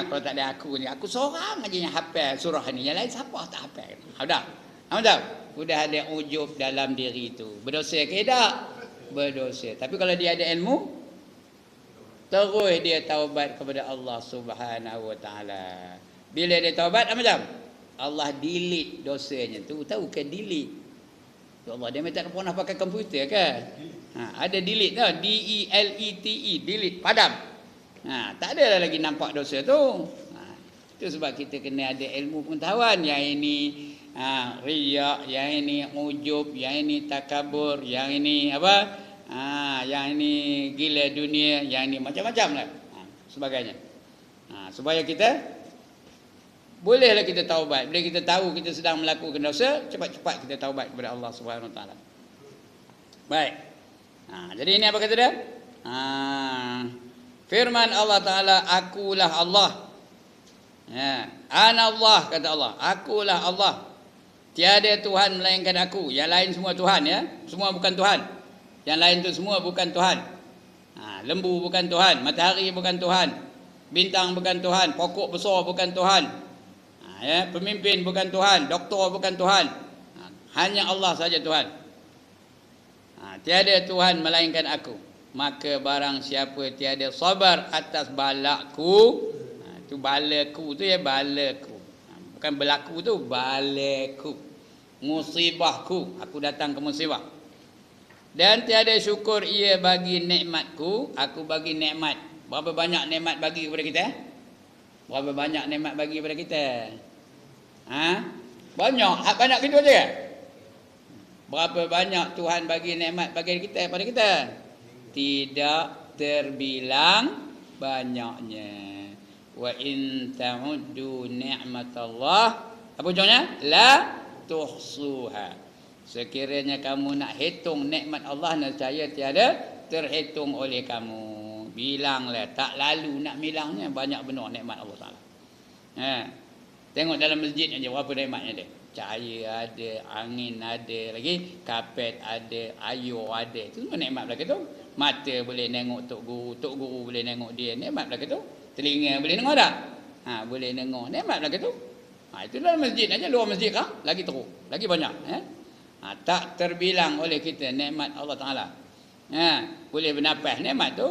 [SPEAKER 1] Kalau tak ada aku ni, aku seorang aja yang hafal surah ni. Yang lain siapa tak hafal. Dah. Tahu? Sudah ada ujub dalam diri itu. Berdosa ke tak? Berdosa. Tapi kalau dia ada ilmu, terus dia taubat kepada Allah Subhanahu Wa Taala. Bila dia taubat, macam Allah delete dosanya tu. Tahu ke delete? Ya Allah, dia tak pernah pakai komputer kan? Ada delete tau, D-E-L-E-T-E, delete, padam. Tak ada lagi nampak dosa tu. Itu sebab kita kena ada ilmu pengetahuan. Yang ini riya, yang ini ujub, yang ini takabur, yang ini apa? Yang ini gila dunia, yang ini macam-macam lah. Sebagainya. Supaya kita bolehlah kita taubat. Bila kita tahu kita sedang melakukan dosa, cepat-cepat kita taubat kepada Allah Subhanahu Wa Taala. Baik. Jadi ini apa kata dia? Firman Allah Taala, akulah Allah. Ana Allah, kata Allah. Akulah Allah. Tiada Tuhan melainkan aku. Yang lain semua Tuhan ya. Semua bukan Tuhan. Yang lain tu semua bukan Tuhan. Lembu bukan Tuhan, matahari bukan Tuhan, bintang bukan Tuhan, pokok besar bukan Tuhan. Pemimpin bukan Tuhan, doktor bukan Tuhan. Hanya Allah saja Tuhan. Tiada Tuhan melainkan aku. Maka barang siapa tiada sabar atas balaku, tu balaku tu ya, balaku. Bukan berlaku tu, balaku. Musibahku, aku datang ke musibah. Dan tiada syukur ia bagi nikmatku, aku bagi nikmat. Berapa banyak nikmat bagi kepada kita? Berapa banyak nikmat bagi kepada kita? Banyak. Banyak gitu aja. Berapa banyak Tuhan bagi nikmat bagi kita pada kita? Tidak terbilang banyaknya. Wa in ta'uddu ni'matallah, apa ujungnya? La tuhsuha. Sekiranya kamu nak hitung nikmat Allah, nescaya tiada terhitung oleh kamu. Bilanglah, tak lalu nak bilangnya. Banyak benar nikmat Allah Taala. Tengok dalam masjid aja berapa nikmatnya dia. Cahaya ada, angin ada, lagi kapet ada, air ada. Itu semua nikmat belaka tu. Mata boleh tengok tok guru boleh tengok dia, nikmat belaka tu. Telinga boleh dengar tak? Boleh dengar, nikmat belaka tu. Itu dalam masjid aja, luar masjid kah? Lagi teruk, lagi banyak. Tak terbilang oleh kita nikmat Allah Taala. Boleh bernafas, nikmat tu.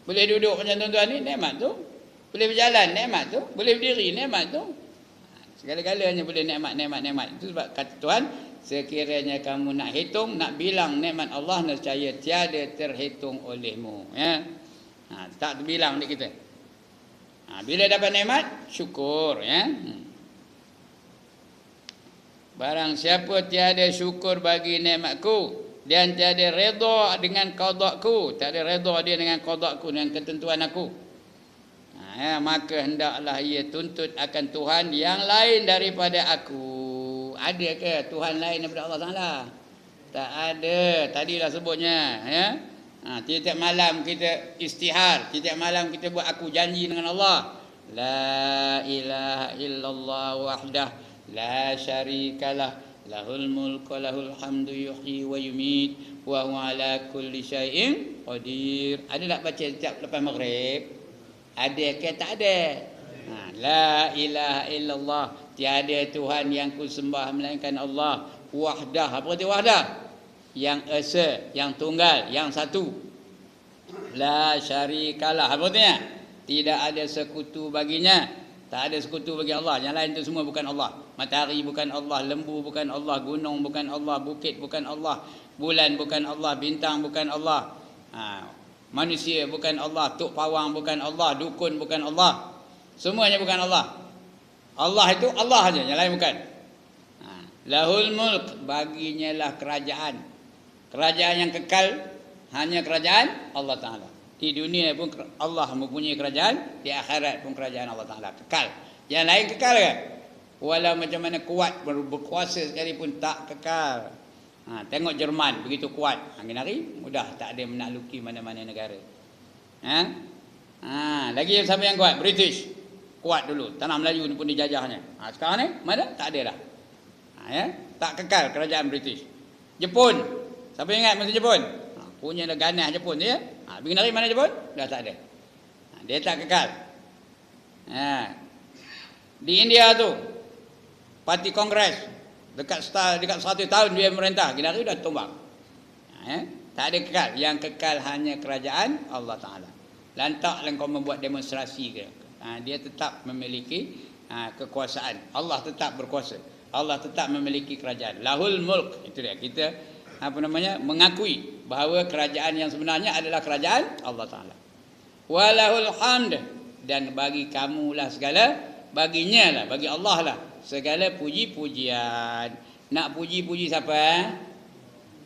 [SPEAKER 1] Boleh duduk macam tuan-tuan ni, nikmat tu. Boleh berjalan, nikmat tu. Boleh berdiri, nikmat tu. Segala-galanya boleh nikmat. Itu sebab kata Tuhan, sekiranya kamu nak hitung, nak bilang nikmat Allah, nescaya tiada terhitung olehmu. Tak terbilang oleh kita. Bila dapat nikmat, syukur. Barang siapa tiada syukur bagi nikmatku dan tiada redha dengan qadaku, tiada redha dia dengan qadaku, dengan ketentuan aku, maka hendaklah ia tuntut akan Tuhan yang lain daripada aku. Ada ke Tuhan lain daripada Allah Taala? Tak ada. Tadilah sebutnya tiap malam kita istihar, tiap malam kita buat aku janji dengan Allah. La ilaha illallah wahdah la syarikalah, lahul mulku lahul hamdu yuhyi wa yumit wa huwa ala kulli syai'in qadir. Ada tak baca setiap lepas maghrib? Ada ke tak ada? La ilaha illallah, tiada Tuhan yang ku sembah melainkan Allah. Wahdah, apa arti wahdah? Yang esa, yang tunggal, yang satu. La syarikalah, apa artinya? Tidak ada sekutu baginya. Tak ada sekutu bagi Allah. Yang lain itu semua bukan Allah. Matahari bukan Allah, lembu bukan Allah, gunung bukan Allah, bukit bukan Allah, bulan bukan Allah, bintang bukan Allah. Manusia bukan Allah, tok pawang bukan Allah, dukun bukan Allah. Semuanya bukan Allah. Allah itu Allah saja, yang lain bukan. Lahul mulk, baginya lah kerajaan. Kerajaan yang kekal hanya kerajaan Allah Ta'ala. Di dunia pun Allah mempunyai kerajaan, di akhirat pun kerajaan Allah Ta'ala kekal. Yang lain kekal ke? Walau macam mana kuat berkuasa sekalipun tak kekal. Tengok Jerman begitu kuat, angin hari mudah tak ada menakluki mana-mana negara. Lagi siapa yang kuat? British kuat dulu, tanah Melayu pun dijajahnya. Sekarang ni mana? Tak ada dah. Tak kekal kerajaan British. Jepun, siapa ingat masa Jepun? Punya ganas Jepun ya. Begini hari mana Jepun? Dah tak ada. Dia tak kekal. Di India tu parti Kongres dekat 100 tahun dia merintah, gini hari dah tumbang. Tak ada kekal. Yang kekal hanya kerajaan Allah Ta'ala. Lantaklah kau membuat demonstrasi ke, dia tetap memiliki kekuasaan. Allah tetap berkuasa. Allah tetap memiliki kerajaan. Lahul mulk. Itu dia. Kita mengakui bahawa kerajaan yang sebenarnya adalah kerajaan Allah Ta'ala. Walahul hamd, dan bagi kamulah segala, baginya lah, bagi Allah lah segala puji-pujian. Nak puji-puji siapa?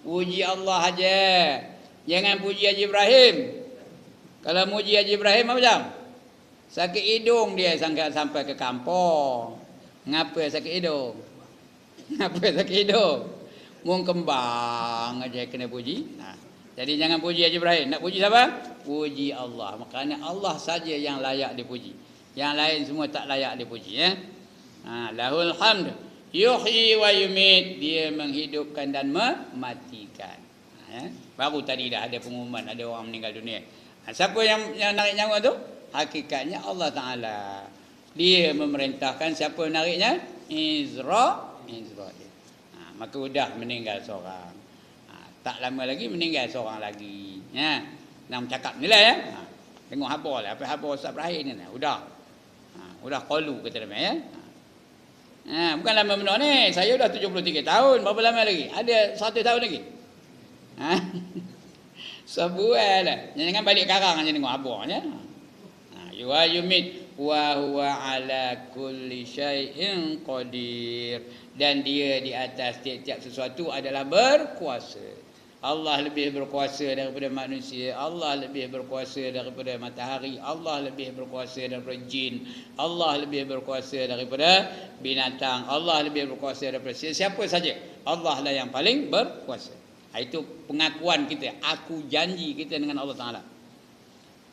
[SPEAKER 1] Puji Allah aja. Jangan puji Haji Ibrahim. Kalau muji Haji Ibrahim macam sakit hidung dia sampai ke kampung. Ngapa sakit hidung? Ngapa sakit hidung? Mung kembang aja kena puji. Jadi jangan puji Haji Ibrahim. Nak puji siapa? Puji Allah. Makanya Allah saja yang layak dipuji. Yang lain semua tak layak dipuji. Lahul hamd. Yuhyi wa yumit. Dia menghidupkan dan mematikan. Baru tadi dah ada pengumuman, ada orang meninggal dunia. Siapa yang narik nyawa tu? Hakikatnya Allah Ta'ala. Dia memerintahkan siapa nariknya? Israel. Maka sudah meninggal seorang. Tak lama lagi meninggal seorang lagi. Nak cakap ni lah ya. Tengok haba lah. Apa haba Ustaz Ibrahim ni. Sudah qalu kata dia. Bukan lama benar ni. Saya dah 73 tahun. Berapa lama lagi? Ada 1 tahun lagi. Sebuah lah. Jangan balik karang je tengok haba ya. Yuwa yumit wa huwa ala kulli syai'in qadir, dan dia di atas tiap-tiap sesuatu adalah berkuasa. Allah lebih berkuasa daripada manusia, Allah lebih berkuasa daripada matahari, Allah lebih berkuasa daripada jin, Allah lebih berkuasa daripada binatang, Allah lebih berkuasa daripada siapa saja. Allah lah yang paling berkuasa. Itu pengakuan kita, aku janji kita dengan Allah Ta'ala.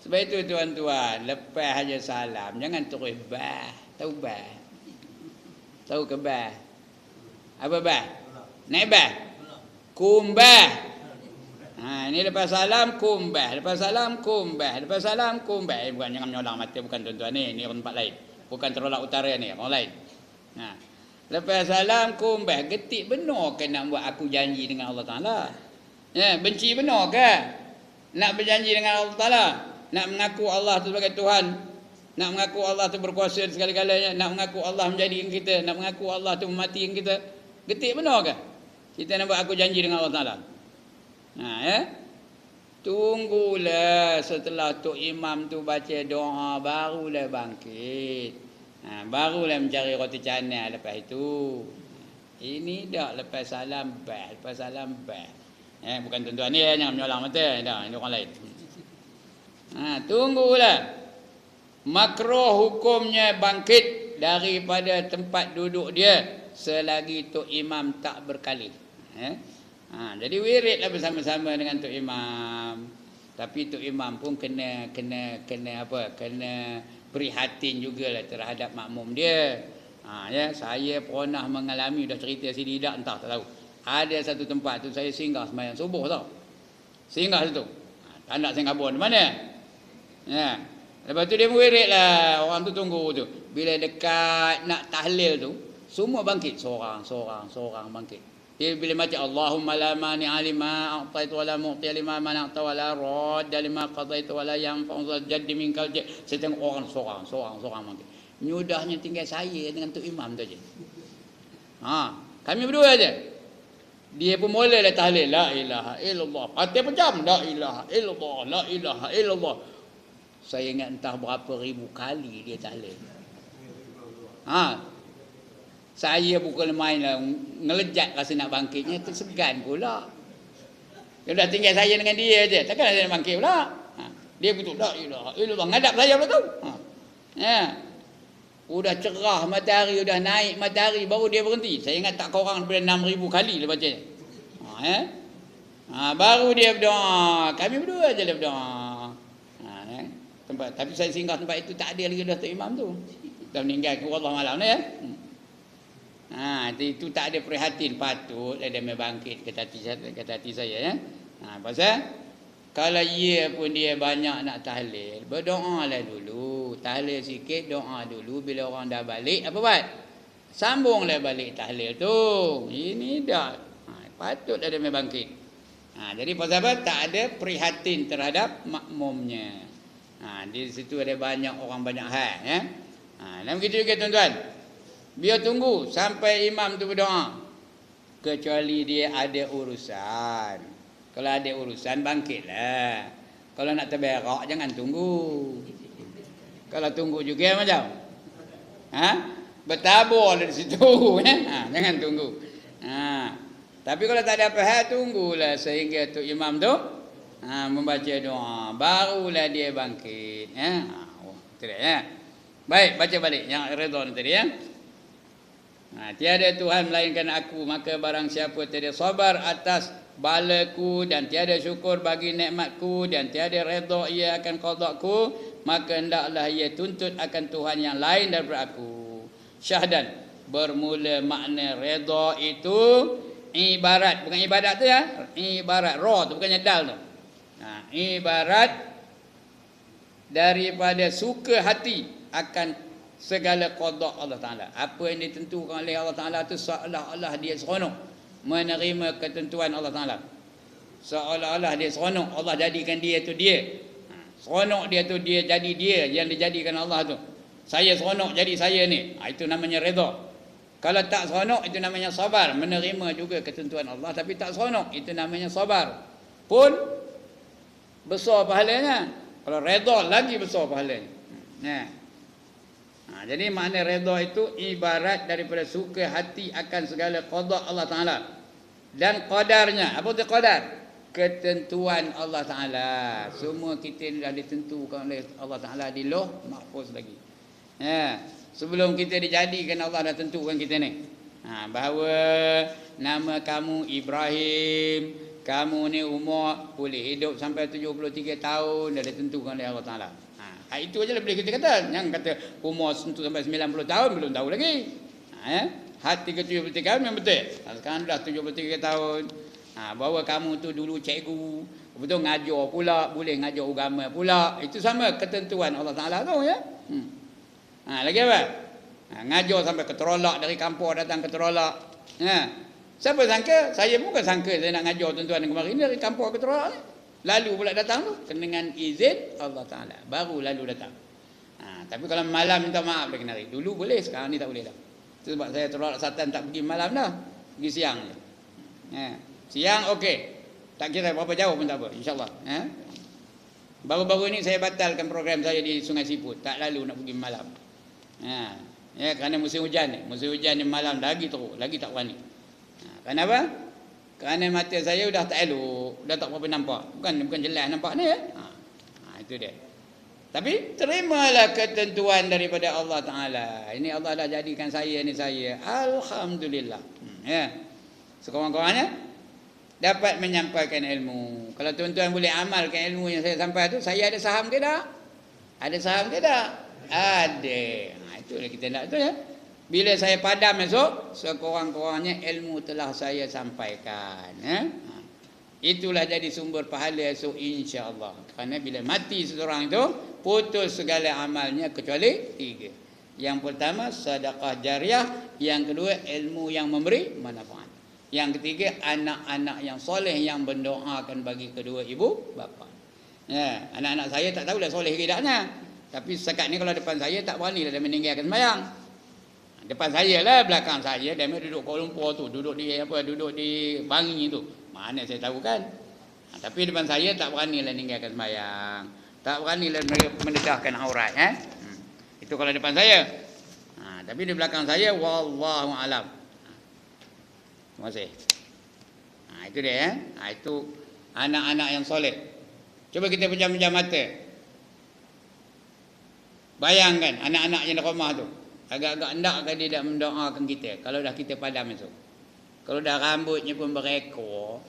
[SPEAKER 1] Sebab itu tuan-tuan, lepas aja salam, jangan terus bah. Tahu bah? Tahu ke bah? Apa bah? Naik bah? Kumbah. Ini lepas salam kumbah, lepas salam kumbah, lepas salam kumbah. Bukan, jangan menyolang mata, bukan tuan-tuan ni orang tempat lain. Bukan Terolak Utara ni, orang lain. Lepas salam kumbah, getik benar ke nak buat aku janji dengan Allah Ta'ala? Benci benar ke nak berjanji dengan Allah Ta'ala? Nak mengaku Allah itu sebagai Tuhan, nak mengaku Allah itu berkuasa segala-galanya, nak mengaku Allah menjadikan kita, nak mengaku Allah itu mematikan kita. Getik benar ke kita nak buat aku janji dengan Allah Ta'ala? Tunggulah setelah Tok Imam tu baca doa, barulah bangkit. Barulah mencari roti canai lepas itu. Ini dah lepas salam bah, lepas salam bah. Bukan tuan-tuan ni, jangan menyolang mata. Dah, ini orang lain. Tunggulah. Makruh hukumnya bangkit daripada tempat duduk dia selagi Tok Imam tak berkali. Jadi wiridlah bersama-sama dengan Tok Imam. Tapi Tok Imam pun kena prihatin jugalah terhadap makmum dia. Saya pernah mengalami, dah cerita sini dah, entah tak tahu. Ada satu tempat tu saya singgah sembahyang subuh tau. Singgah situ. Tak nak Singapura di mana? Lepas tu dia wirid lah, orang tu tunggu tu. Bila dekat nak tahlil tu, semua bangkit seorang bangkit. Dia bila macam Allahumma la mani alima a'taitu wa la mu'ti lima mana'ta wa la radda lima qadaitu wa la yanfa'u jaddi minkal jad. Saya tengok orang seorang bangkit. Nyudahnya tinggal saya dengan Tok Imam tu aje. Kami berdua aja. Dia pun mulalah tahlil la ilaha illallah. Hati pejam la ilaha illallah, la ilaha illallah. Saya ingat entah berapa ribu kali dia tahlil. Saya bukan main lah, ngelejat rasa nak bangkitnya, tersegan pula. Dia dah tinggal saya dengan dia je, takkan saya nak bangkit pula. Dia betul la ilaha illallah, ngadap saya pula tu. Udah cerah matahari, udah naik matahari, baru dia berhenti. Saya ingat tak kurang daripada 6,000 kali dia baca. Baru dia berdoa. Kami berdua je dia berdoa. Tempat, tapi saya singgah tempat itu tak ada lagi Datuk Imam tu. Dah meninggal ke Allah malam ni ya. Itu tak ada prihatin, patut ada bangkit kata hati saya ya. Pasal kalau ia pun dia banyak nak tahlil, berdoalah dulu. Tahlil sikit, doa dulu. Bila orang dah balik, apa buat? Sambunglah balik tahlil tu. Ini dah. Patut ada bangkit. Jadi pasal apa? Tak ada prihatin terhadap makmumnya. Di situ ada banyak orang banyak hal. Ya? Dan begitu juga tuan-tuan. Biar tunggu sampai imam tu berdoa. Kecuali dia ada urusan. Kalau ada urusan, bangkitlah. Kalau nak terberak, jangan tunggu. Kalau tunggu juga macam? Bertabur di situ. Jangan tunggu. Tapi kalau tak ada apa hal, tunggulah sehingga tu imam tu membaca doa. Barulah dia bangkit. Tidak ya. Baik, baca balik yang redha tadi ya. Tiada Tuhan melainkan aku, maka barang siapa tiada sabar atas balaku dan tiada syukur bagi nikmatku dan tiada redha ia akan qadaku, maka hendaklah ia tuntut akan Tuhan yang lain daripada aku. Syahdan, bermula makna redha itu ibarat, bukan ibadat tu ya, ibarat ra tu bukannya dal tu. Ibarat daripada suka hati akan segala qada Allah Ta'ala. Apa yang ditentukan oleh Allah Ta'ala tu seolah-olah dia seronok menerima ketentuan Allah Ta'ala. Seolah-olah dia seronok Allah jadikan dia tu dia. Seronok dia tu dia jadi dia yang dijadikan Allah tu. Saya seronok jadi saya ni. Itu namanya redha. Kalau tak seronok itu namanya sabar. Menerima juga ketentuan Allah tapi tak seronok itu namanya sabar. Pun besar pahalanya. Kalau redha lagi besar pahalanya. Jadi makna redha itu ibarat daripada suka hati akan segala qada Allah Ta'ala dan qadarnya. Apa itu qadar? Ketentuan Allah Ta'ala. Semua kita ni dah ditentukan oleh Allah Ta'ala di Lauh Mahfuz lagi. Sebelum kita dijadikan Allah dah tentukan kita ni. Bahawa nama kamu Ibrahim, kamu ni umur boleh hidup sampai 73 tahun dah ditentukan oleh Allah Ta'ala. Itu aja boleh kita kata. Yang kata umur sentuh sampai 90 tahun belum tahu lagi. Hati ke 73 tahun memang betul. Sekarang dah 73 tahun. Bahawa kamu tu dulu cikgu, betul ngajar pula, boleh ngajar agama pula. Itu sama ketentuan Allah Ta'ala tu ya. Lagi apa? Ngajar sampai ke Terolak, dari kampung datang ke Terolak. Siapa sangka? Saya bukan sangka saya nak ngajar tuan-tuan kemarin dari kampung ke Terolak ni. Lalu pula datang tu dengan izin Allah Ta'ala. Baru lalu datang. Tapi kalau malam minta maaf lagi nari. Dulu boleh, sekarang ni tak boleh dah. Itu sebab saya Terolak Selatan tak pergi malam dah. Pergi siang je. Siang okey. Tak kira berapa jauh pun tak apa. InsyaAllah. Baru-baru ini saya batalkan program saya di Sungai Siput. Tak lalu nak pergi malam. Kerana musim hujan ni. Musim hujan ni malam lagi teruk. Lagi tak berani. Kenapa? Kerana mata saya dah tak elok, dah tak berapa nampak. Bukan jelas nampak ni ya. Itu dia. Tapi terimalah ketentuan daripada Allah Ta'ala. Ini Allah dah jadikan saya ni saya. Alhamdulillah. Sekurang-kurangnya dapat menyampaikan ilmu. Kalau tuan-tuan boleh amalkan ilmu yang saya sampai tu, saya ada saham ke tak? Ada saham ke tak? Ada. Itulah kita nak tu ya. Bila saya padam esok, sekurang-kurangnya ilmu telah saya sampaikan. Itulah jadi sumber pahala esok insya-Allah. Kerana bila mati seseorang itu, putus segala amalnya kecuali 3. Yang pertama, sedekah jariah. Yang kedua, ilmu yang memberi manfaat. Yang ketiga, anak-anak yang soleh yang mendoakan bagi kedua ibu bapa. Anak-anak saya tak tahulah soleh ke tidaknya. Tapi setakat ni kalau depan saya tak berani dah meninggalkan sembahyang. Depan saya lah, belakang saya. Dia duduk Kuala Lumpur tu, duduk di Bangi tu. Mana saya tahu kan? Tapi depan saya tak beranilah meninggalkan sembahyang. Tak beranilah mendedahkan aurat. Itu kalau depan saya. Tapi di belakang saya, wallahu alam. Terima kasih. Itu dia. Itu anak-anak yang soleh. Cuba kita pejam-pejam mata. Bayangkan anak-anak yang di rumah tu. Agak-agak hendakkah dia tak mendoakan kita kalau dah kita padam esok. Kalau dah rambutnya pun berekor.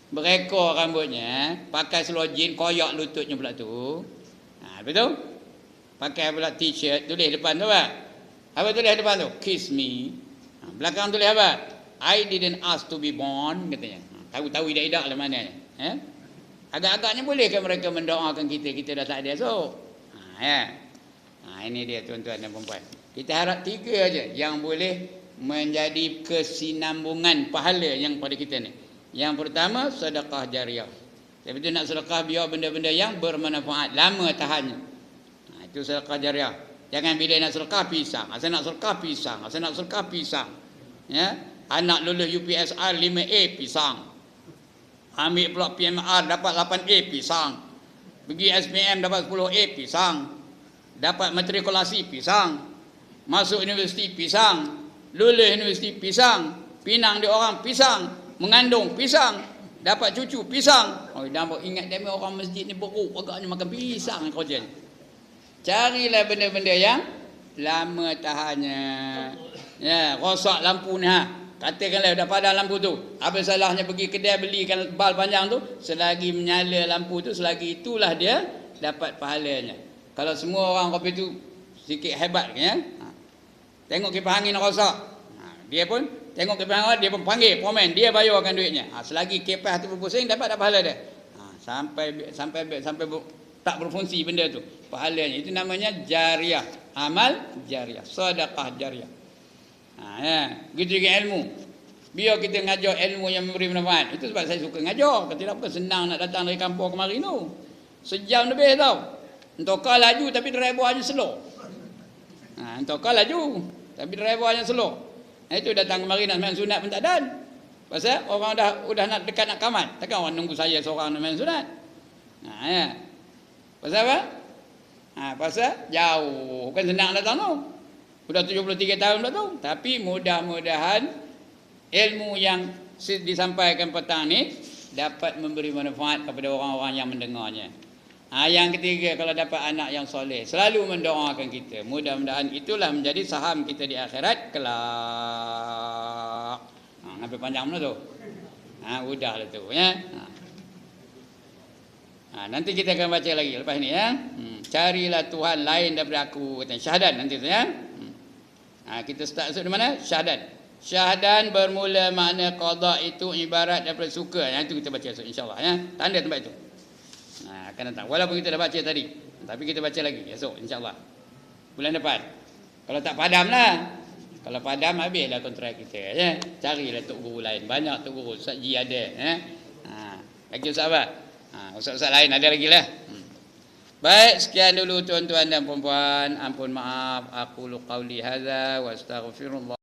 [SPEAKER 1] Berekor rambutnya, pakai selojin koyak lututnya pula tu. Betul? Pakai pula t-shirt, tulis depan tu apa? Apa tulis depan tu? Kiss me. Belakang tulis apa? I didn't ask to be born, katanya. Tahu-tahu idak-idak lah mana. Agak-agaknya boleh ke mereka mendoakan kita dah tak ada esok? Ini dia tuan-tuan dan puan-puan. Kita harap 3 aja yang boleh menjadi kesinambungan pahala yang pada kita ni. Yang pertama, sedekah jariah. Tapi tu nak sedekah biar benda-benda yang bermanfaat, lama tahannya. Itu sedekah jariah. Jangan bila nak sedekah pisang. Asal nak sedekah pisang. Asal nak sedekah pisang. Ya? Anak lulus UPSR 5A pisang. Ambil pula PMR dapat 8A pisang. Pergi SPM dapat 10A pisang. Dapat matrikulasi pisang. Masuk universiti pisang. Lulus universiti pisang. Pinang dia orang pisang. Mengandung pisang. Dapat cucu pisang. Nampak ingat dia orang masjid ni beruk agaknya makan pisang kerja ni. Carilah benda-benda yang lama tahannya. Ya, rosak lampu ni Katakanlah dah padam lampu tu. Apa salahnya pergi kedai belikan bal panjang tu, selagi menyala lampu tu, selagi itulah dia dapat pahalanya. Kalau semua orang kopi tu sikit hebat ya. Tengok kipas angin rosak. Dia pun tengok kipas angin dia pun panggil pomen, dia bayarkan duitnya. Selagi kipas tu berpusing dapat pahala dia. Sampai tak berfungsi benda tu. Pahalanya itu namanya jariah, amal jariah, sedekah jariah. Gitu juga ilmu. Biar kita ngajar ilmu yang memberi manfaat. Itu sebab saya suka ngajar. Kalau tidak bukan senang nak datang dari kampung kemari tu. Sejam lebih tau. Entah kau laju tapi driver hanya slow. Entah kau laju tapi driver hanya slow. Itu datang kemari nak main sunat pun tak ada. Pasal orang dah nak dekat nak kamat. Takkan orang nunggu saya seorang nak main sunat. Pasal apa? Pasal jauh. Bukan senang datang tu. Sudah 73 tahun dah tu. Tapi mudah-mudahan ilmu yang disampaikan petang ni dapat memberi manfaat kepada orang-orang yang mendengarnya. Yang ketiga, kalau dapat anak yang soleh, selalu mendoakan kita. Mudah-mudahan itulah menjadi saham kita di akhirat kelak. Sampai panjang mana tu? Udah lah tu ya. Nanti kita akan baca lagi lepas ni ya. Carilah Tuhan lain daripada aku, kata syahadat nanti tu ya. Kita start di mana? Syahadat. Syahadan bermula makna qada itu ibarat daripada suka. Itu kita baca esok insya-Allah ya. Tanda tempat itu. Akan datang. Walaupun kita dah baca tadi, tapi kita baca lagi esok insya-Allah. Bulan depan. Kalau tak padam lah. Kalau padam habislah kontrak kita ya. Carilah tok guru lain. Banyak tok guru. Ustaz Ji ada ya. Lagi ustaz apa? Ustaz-ustaz lain ada lagi lah. Baik, sekian dulu tuan-tuan dan puan-puan. Ampun maaf. Aku qauli hadza wa astaghfirullah.